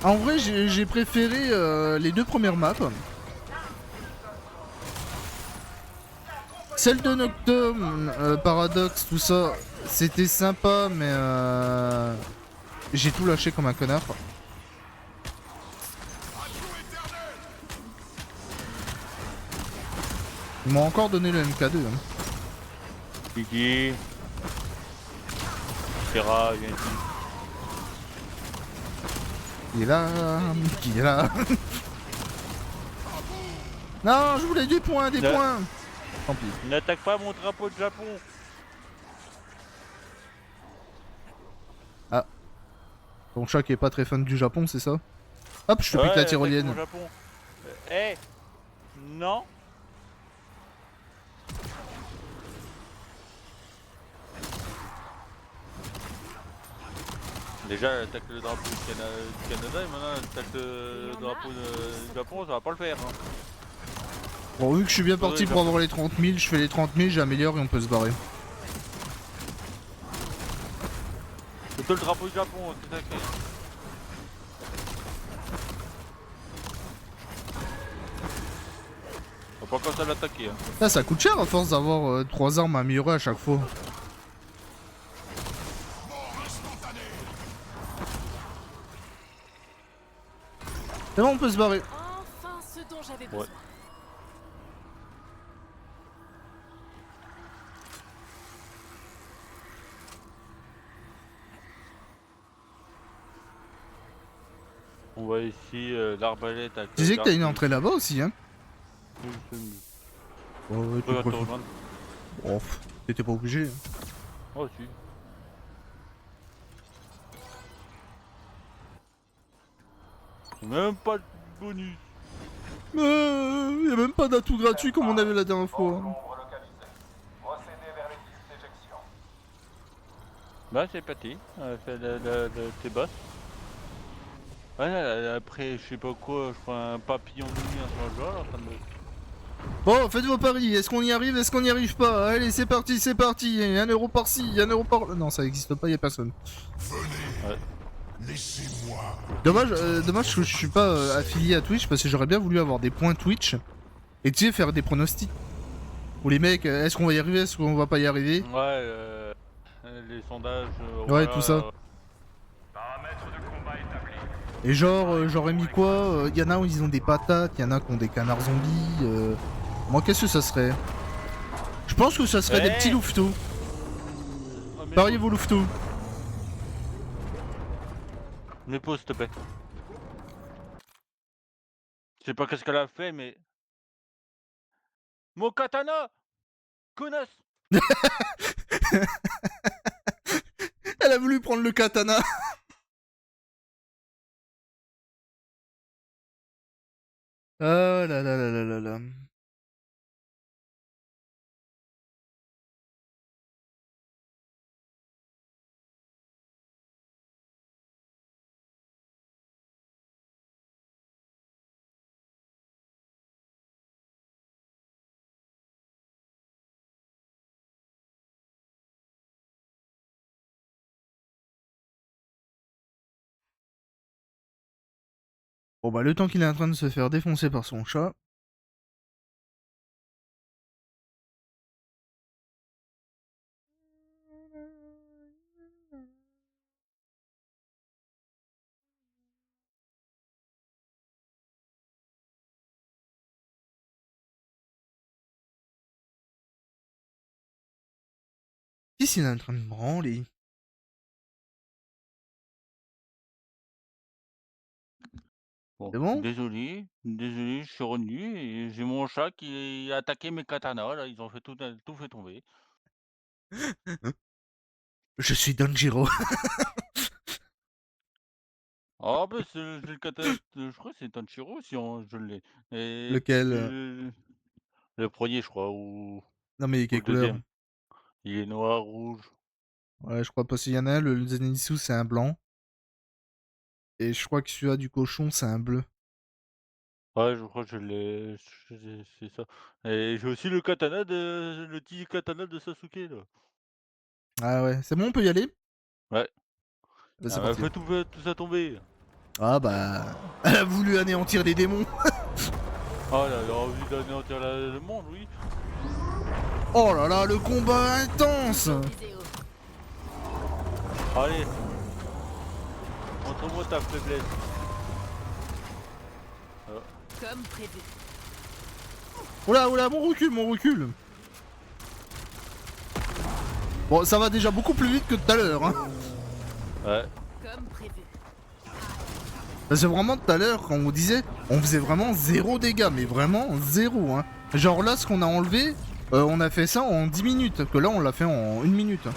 En vrai, j'ai préféré les 2 premières maps. Celle de Nocturne, Paradox, tout ça, c'était sympa, mais j'ai tout lâché comme un connard. Ils m'ont encore donné le MK2. Hein. Kiki. Terra, viens ici. Il est là, qui est là. Non, je voulais des points, des Ouais. points. Tant pis. N'attaque pas mon drapeau de Japon. Ton chat qui est pas très fan du Japon, c'est ça? Hop, je te pique la attaque tyrolienne. mon Japon. Non. Déjà, elle attaque le drapeau du Canada et maintenant elle attaque le drapeau du Japon, ça va pas le faire. Hein. Bon, vu que je suis bien Ouais, parti pour Japon. avoir les 30 000, je fais les 30 000, j'améliore et on peut se barrer. C'est le drapeau du Japon, c'est ça qui est. Faut pas commencer à l'attaquer. Hein. Là, ça coûte cher à force d'avoir 3 armes améliorées à chaque fois. C'est bon, on peut se barrer. Enfin, ce dont j'avais Ouais. besoin. On va ici l'arbalète avec. Tu disais que t'as une entrée là-bas aussi, hein? Ouais, ouais, tu Regarde, profites. Oh, t'étais pas obligé. Hein. Oh si. Même pas de bonus. Y'a même pas d'atout gratuit comme on avait la dernière fois. Nombre localisé. Procédez vers les pistes d'éjection. Bah c'est parti, fait tes boss. Ouais, après je sais pas quoi, je prends un papillon de nuit un genre là, en train de... Bon, faites vos paris. Est-ce qu'on y arrive? Est-ce qu'on n'y arrive pas? Allez, c'est parti, c'est parti. 1 euro par-ci, 1 euro par... Non, ça existe pas, y'a personne. Ouais. Laissez-moi. Dommage que je suis pas affilié à Twitch parce que j'aurais bien voulu avoir des points Twitch et tu sais faire des pronostics. Ou les mecs, est-ce qu'on va y arriver, est-ce qu'on va pas y arriver? Ouais, les sondages... Ouais, voilà, tout ça. Paramètres de combat établis. Et genre, j'aurais mis quoi? Y en a où ils ont des patates, y en a qui ont des canards zombies. Moi, qu'est-ce que ça serait? Je pense que ça serait des Eh petits louveteaux. Oh, mais Pariez vos louveteaux. Mais pause s'il te plaît. Je sais pas qu'est-ce qu'elle a fait mais... Mon katana! Connasse! Elle a voulu prendre le katana. Oh là là là là là là. Bon bah le temps qu'il est en train de se faire défoncer par son chat. Qu'est-ce qu'il est en train de branler? Bon, C'est bon? désolé, je suis revenu et j'ai mon chat qui a attaqué mes katanas, là, ils ont fait tout fait tomber. Je suis Danjiro. Ah bah j'ai le katana, je crois que c'est Tanjiro si je l'ai. Et Lequel? le premier je crois, ou Non mais le quelle couleur? deuxième. Il est noir, rouge. Ouais, je crois pas s'il y en a un, le Zenitsu c'est un blanc. Et je crois que celui-là du cochon c'est un bleu. Ouais, je crois que je l'ai, c'est ça. Et j'ai aussi le petit katana de Sasuke là. Ah ouais, c'est bon, on peut y aller? Ouais, Bah, c'est elle m'a parti. fait tout ça tomber. Ah bah... Elle a voulu anéantir les démons. Oh là, elle a envie d'anéantir le monde, oui. Oh là là, le combat intense. Visez haut. Allez, montre-moi ta faiblesse. Comme prévu. Oula, oula, mon recul, mon recul. Bon, ça va déjà beaucoup plus vite que tout à l'heure, hein. Ouais. Comme prévu. Parce que vraiment tout à l'heure, quand on disait, on faisait vraiment 0 dégâts, mais vraiment 0, hein. Genre là, ce qu'on a enlevé, on a fait ça en 10 minutes, que là on l'a fait en 1 minute.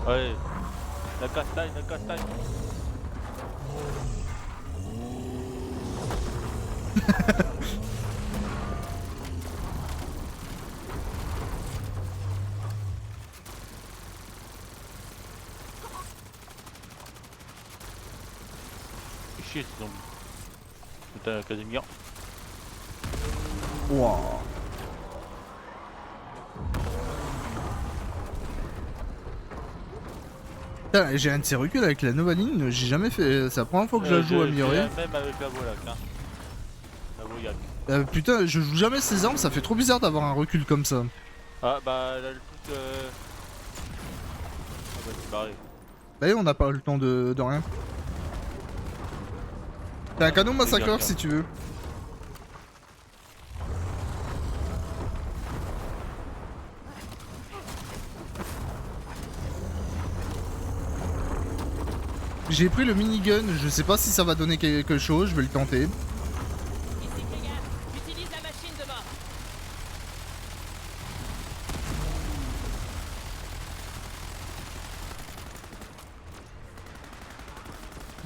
Ouais. La castagne, la castagne. Fais chier ces zombies. Putain, l'académia. Wouah. Putain, j'ai un de ces reculs avec la Novaline, j'ai jamais fait. C'est la première fois que je la joue améliorée. Même avec la Volac, hein. La Voyac. Putain, je joue jamais ces armes, ça fait trop bizarre d'avoir un recul comme ça. Ah bah là le truc Ah bah c'est pareil. D'ailleurs, on n'a pas le temps de rien. T'as un canon massacreur si tu veux. J'ai pris le minigun, je sais pas si ça va donner quelque chose, je vais le tenter. Ici Krieger, utilise la machine de mort.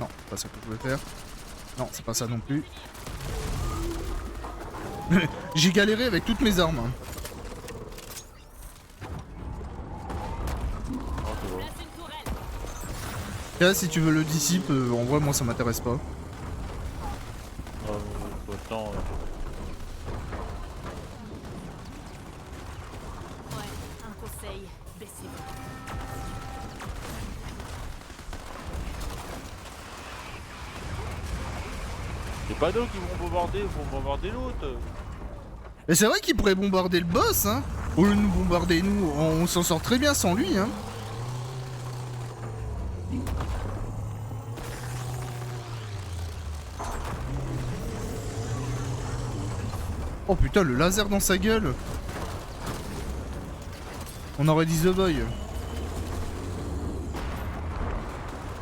Non, c'est pas ça que je voulais faire. Non, c'est pas ça non plus. J'ai galéré avec toutes mes armes. Hein. Oh, c'est bon. Place une tourelle. Là, si tu veux le dissipe, en vrai, moi ça m'intéresse pas. Autant. Ouais, un conseil, baissez-vous. C'est pas nous qui vont bombarder l'autre. Mais c'est vrai qu'il pourrait bombarder le boss, hein. Au lieu de nous bombarder nous, on s'en sort très bien sans lui, hein. Oh putain, le laser dans sa gueule. On aurait dit The Boy.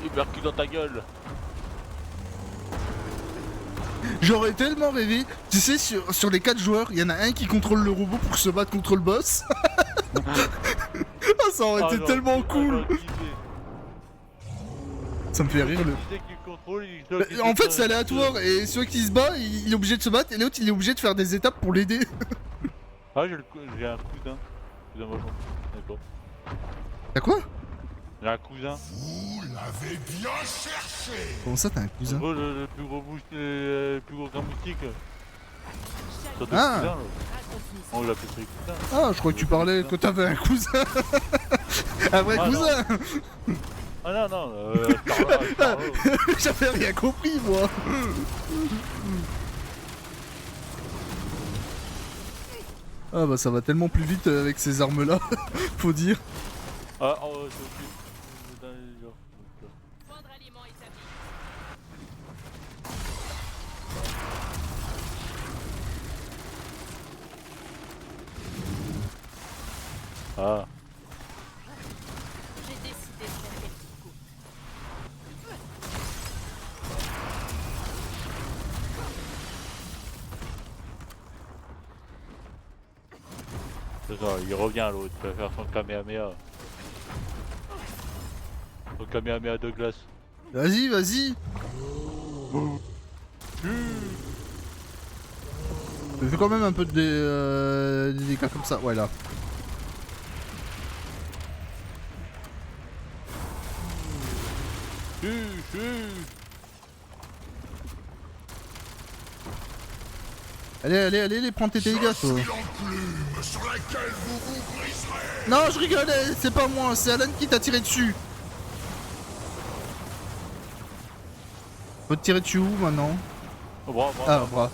Il percute dans ta gueule. J'aurais tellement rêvé, tu sais, sur les 4 joueurs, il y en a un qui contrôle le robot pour se battre contre le boss. Ah, ça aurait été tellement cool. Ça me fait rire le... En fait, c'est aléatoire et celui qui se bat, il est obligé de se battre et l'autre, il est obligé de faire des étapes pour l'aider. Ah, j'ai un cousin. Cousin machin. D'accord. T'as quoi? J'ai un cousin. Vous l'avez bien cherché. Comment ça, t'as un cousin? Gros, le plus gros qu'un moustique. Sur deux Ah. cousins, là. Raconte-nous. On l'appelle sur les cousins. Ah, je crois que tu parlais que t'avais un cousin. Un vrai Ah, cousin. Ah non, non, Starlo. J'avais rien compris, moi. Ah bah ça va tellement plus vite avec ces armes-là, faut dire. Ah, oh, c'est ok. Dans les genres. Point de ralliement établi. Ah. J'ai décidé de faire quelques coups. C'est ça, il revient l'autre, il va faire son Kamehameha. Son Kamehameha de glace. Vas-y, vas-y. Je fais quand même un peu des dégâts comme ça, ouais là. Allez, allez, allez, prends tes dégâts, toi. L'enclume sur laquelle vous vous briserez. Non, je rigolais, c'est pas moi, c'est Alan qui t'a tiré dessus. Faut te tirer dessus où maintenant? Au bras, Ah, au bras.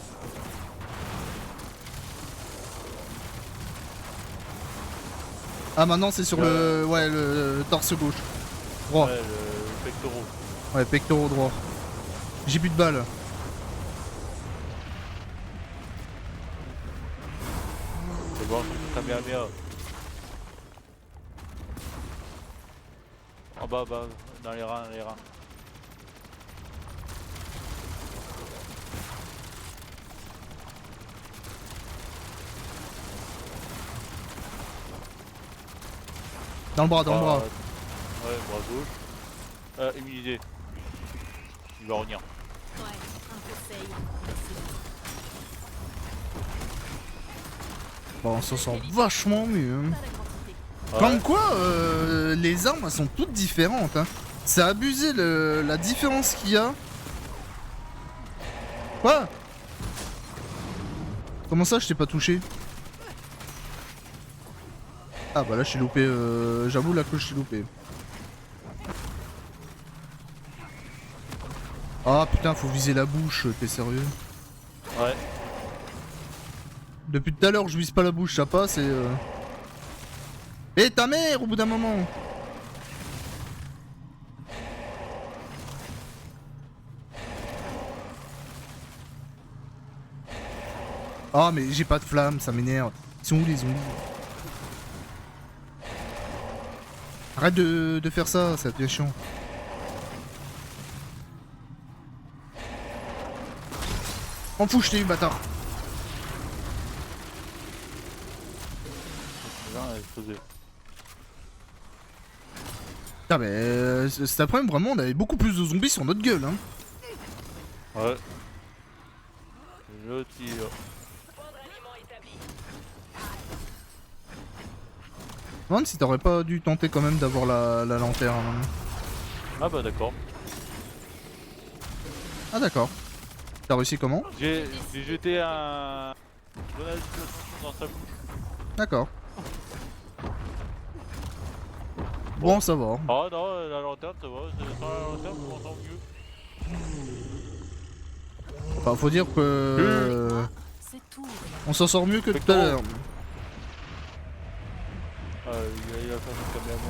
Ah, maintenant c'est sur le... Ouais, le torse gauche. Droit. Ouais, le pectoraux. Ouais, pectoraux droit. J'ai plus de balles. C'est bon, Kamehameha. En bas, bas, dans les reins, les reins. Dans le bras, dans le bras. Ouais, bras gauche. Immunisé. Il va revenir. Ouais, un peu safe. Merci. Bon, on s'en sort vachement mieux. Hein. Pas la quantité. Ouais. Comme quoi, les armes elles sont toutes différentes. Hein. C'est abusé la différence qu'il y a. Quoi? Comment ça, je t'ai pas touché? Ah bah là, je t'ai loupé. J'avoue, là que je t'ai loupé. Ah putain, faut viser la bouche, t'es sérieux? Ouais. Depuis tout à l'heure, je vise pas la bouche, ça passe et. Eh ta mère, au bout d'un moment! Ah mais j'ai pas de flamme, ça m'énerve. Ils sont où les zombies? Arrête de faire ça, ça devient chiant. M'en fous, je t'ai eu, bâtard. Là, elle est posée. Ah mais cet après-midi, vraiment, on avait beaucoup plus de zombies sur notre gueule, hein. Ouais. Le tir. Je me demande si t'aurais pas dû tenter quand même d'avoir la lanterne. Hein. Ah bah d'accord. Ah d'accord. T'as réussi comment? J'ai jeté un grenade de dans sa bouche. D'accord. Bon, ça va. Ah non, la lanterne ça va, sans la lanterne on m'entend mieux. Enfin, faut dire que... C'est tout. on s'en sort mieux que tout à l'heure. Ah, il a fait une caméra.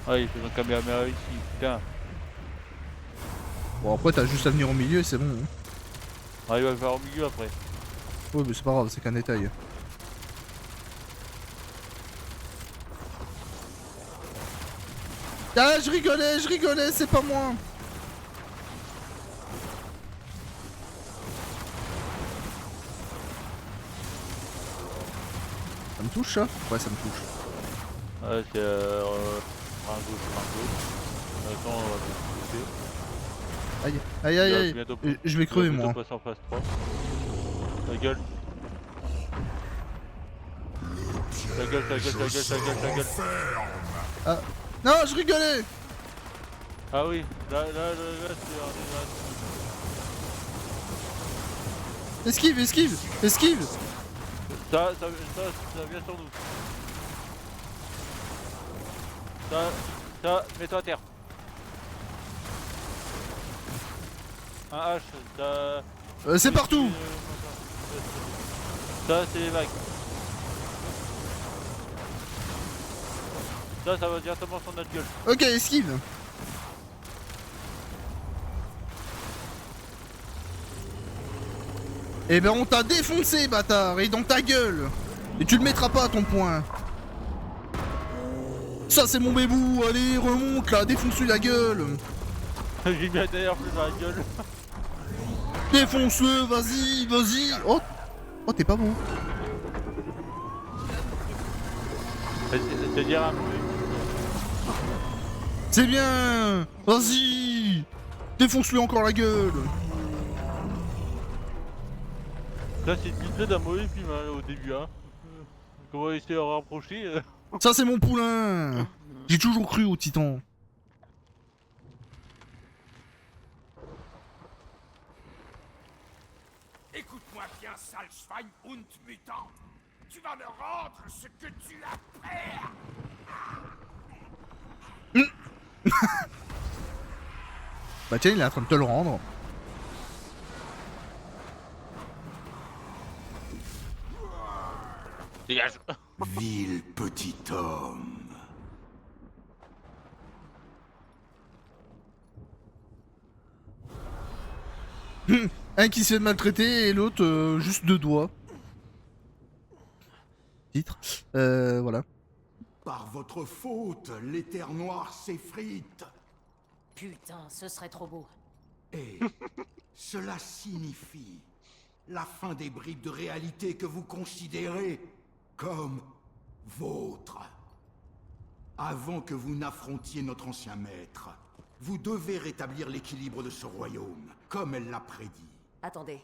Ah, il fait son caméra ici, putain. Bon, après, t'as juste à venir au milieu et c'est bon. Hein. Ah, il va le faire au milieu après. Ouais, mais c'est pas grave, c'est qu'un détail. Ah, je rigolais, c'est pas moi. Ça me touche ça? Ouais, ça me touche. Ouais, c'est un gauche. Attends, on va le Aïe, aïe, aïe, aïe. bientôt Je vais crever moi. passer en phase 3. Ta gueule. Ta gueule. Ah. Non, je rigolais. Ah oui, là, c'est... Esquive. Ça vient sur nous. Ça, mets-toi à terre. Un H, ça... C'est partout. Ça, c'est les vagues. Ça va directement sur notre gueule. Ok, esquive. Eh ben on t'a défoncé, bâtard, et dans ta gueule. Et tu le mettras pas à ton point. Ça c'est mon bébou, allez, remonte là, défonce-lui la gueule. J'ai mis la dernière flèche dans la gueule. Défonce-le, vas-y. Oh, t'es pas bon. C'est-à-dire un peu. C'est bien. Vas-y. Défonce-lui encore la gueule. Ça, c'est vite fait d'un mauvais film hein, au début. Hein. Comment essayer de rapprocher Ça c'est mon poulain. J'ai toujours cru au titan. Écoute-moi bien, sale Schwein und mutant. Tu vas me rendre ce que tu as fait. Bah tiens, il est en train de te le rendre. Dégage. Vil petit homme. Un qui se fait maltraiter et l'autre juste 2 doigts. Titre. Voilà. Par votre faute, l'éther noir s'effrite. Putain, ce serait trop beau. Et cela signifie la fin des bribes de réalité que vous considérez comme vôtres. Avant que vous n'affrontiez notre ancien maître, vous devez rétablir l'équilibre de ce royaume, comme elle l'a prédit. Attendez.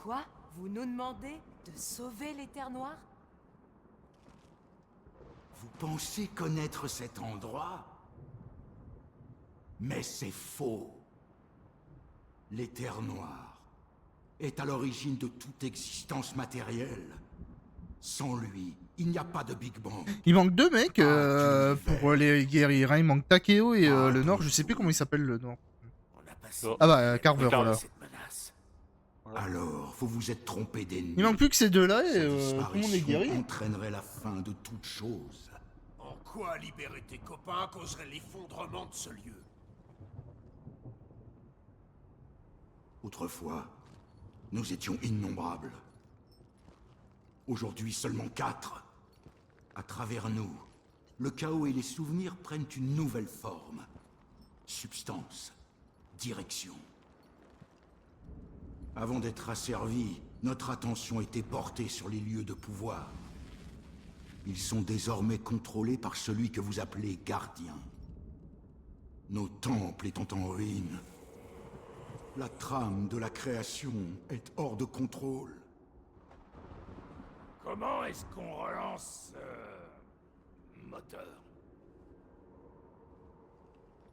Quoi? Vous nous demandez de sauver les terres noires? Vous pensez connaître cet endroit? Mais c'est faux. L'éther noir est à l'origine de toute existence matérielle. Sans lui, il n'y a pas de Big Bang. Il manque 2 mecs pour les guerriers. Hein. Il manque Takeo et Ah, le Nord. tout Je sais plus comment il s'appelle le Nord. On a passé Oh. Ah bah Carver, Carver. voilà. cette menace. Alors, vous vous êtes trompé d'ennemi. Il manque plus que ces deux-là et Sa tout le monde est disparition guerrier. entraînerait la fin de toute chose. En quoi libérer tes copains causerait l'effondrement de ce lieu? Autrefois, nous étions innombrables. Aujourd'hui, seulement 4. À travers nous, le chaos et les souvenirs prennent une nouvelle forme. Substance, direction. Avant d'être asservis, notre attention était portée sur les lieux de pouvoir. Ils sont désormais contrôlés par celui que vous appelez gardien. Nos temples étant en ruine, la trame de la création est hors de contrôle. Comment est-ce qu'on relance ce moteur?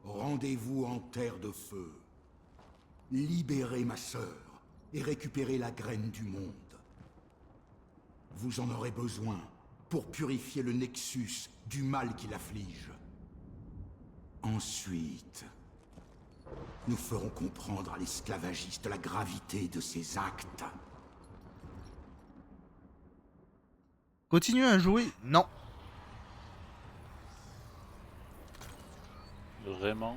Rendez-vous en terre de feu. Libérez ma sœur et récupérez la graine du monde. Vous en aurez besoin pour purifier le Nexus du mal qui l'afflige. Ensuite, nous ferons comprendre à l'esclavagiste la gravité de ses actes. Continuez à jouer. Non. Vraiment.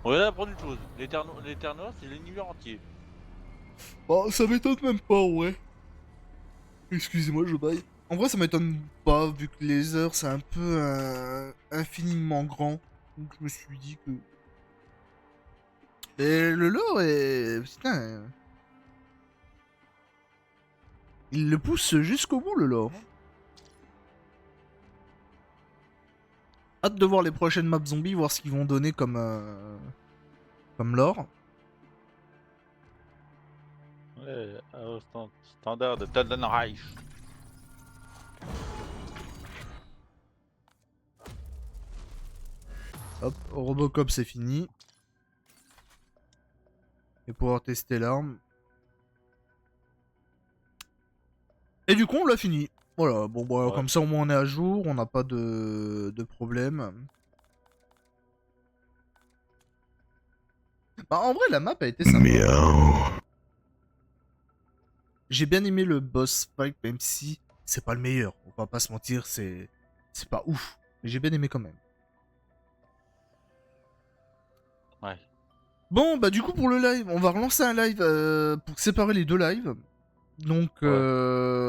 On va apprendre une chose. Les terres noires, c'est l'univers entier. Bon, ça m'étonne même pas, ouais. Excusez-moi, je baille. En vrai, ça m'étonne pas, vu que les heures, c'est un peu infiniment grand. Donc je me suis dit que... Et le lore est... Putain... Il le pousse jusqu'au bout, le lore. Hâte de voir les prochaines maps zombies, voir ce qu'ils vont donner comme lore. Ouais, standard de Taldenreich. Hop, Robocop c'est fini. Et pouvoir tester l'arme. Et du coup on l'a fini. Voilà, bon bah Ouais. comme ça au moins on est à jour, on n'a pas de problème. Bah en vrai la map a été sympa. J'ai bien aimé le boss fight même si c'est pas le meilleur. On va pas se mentir, c'est pas ouf. Mais j'ai bien aimé quand même. Ouais. Bon, bah du coup pour le live, on va relancer un live pour séparer les deux lives. Donc, Ouais.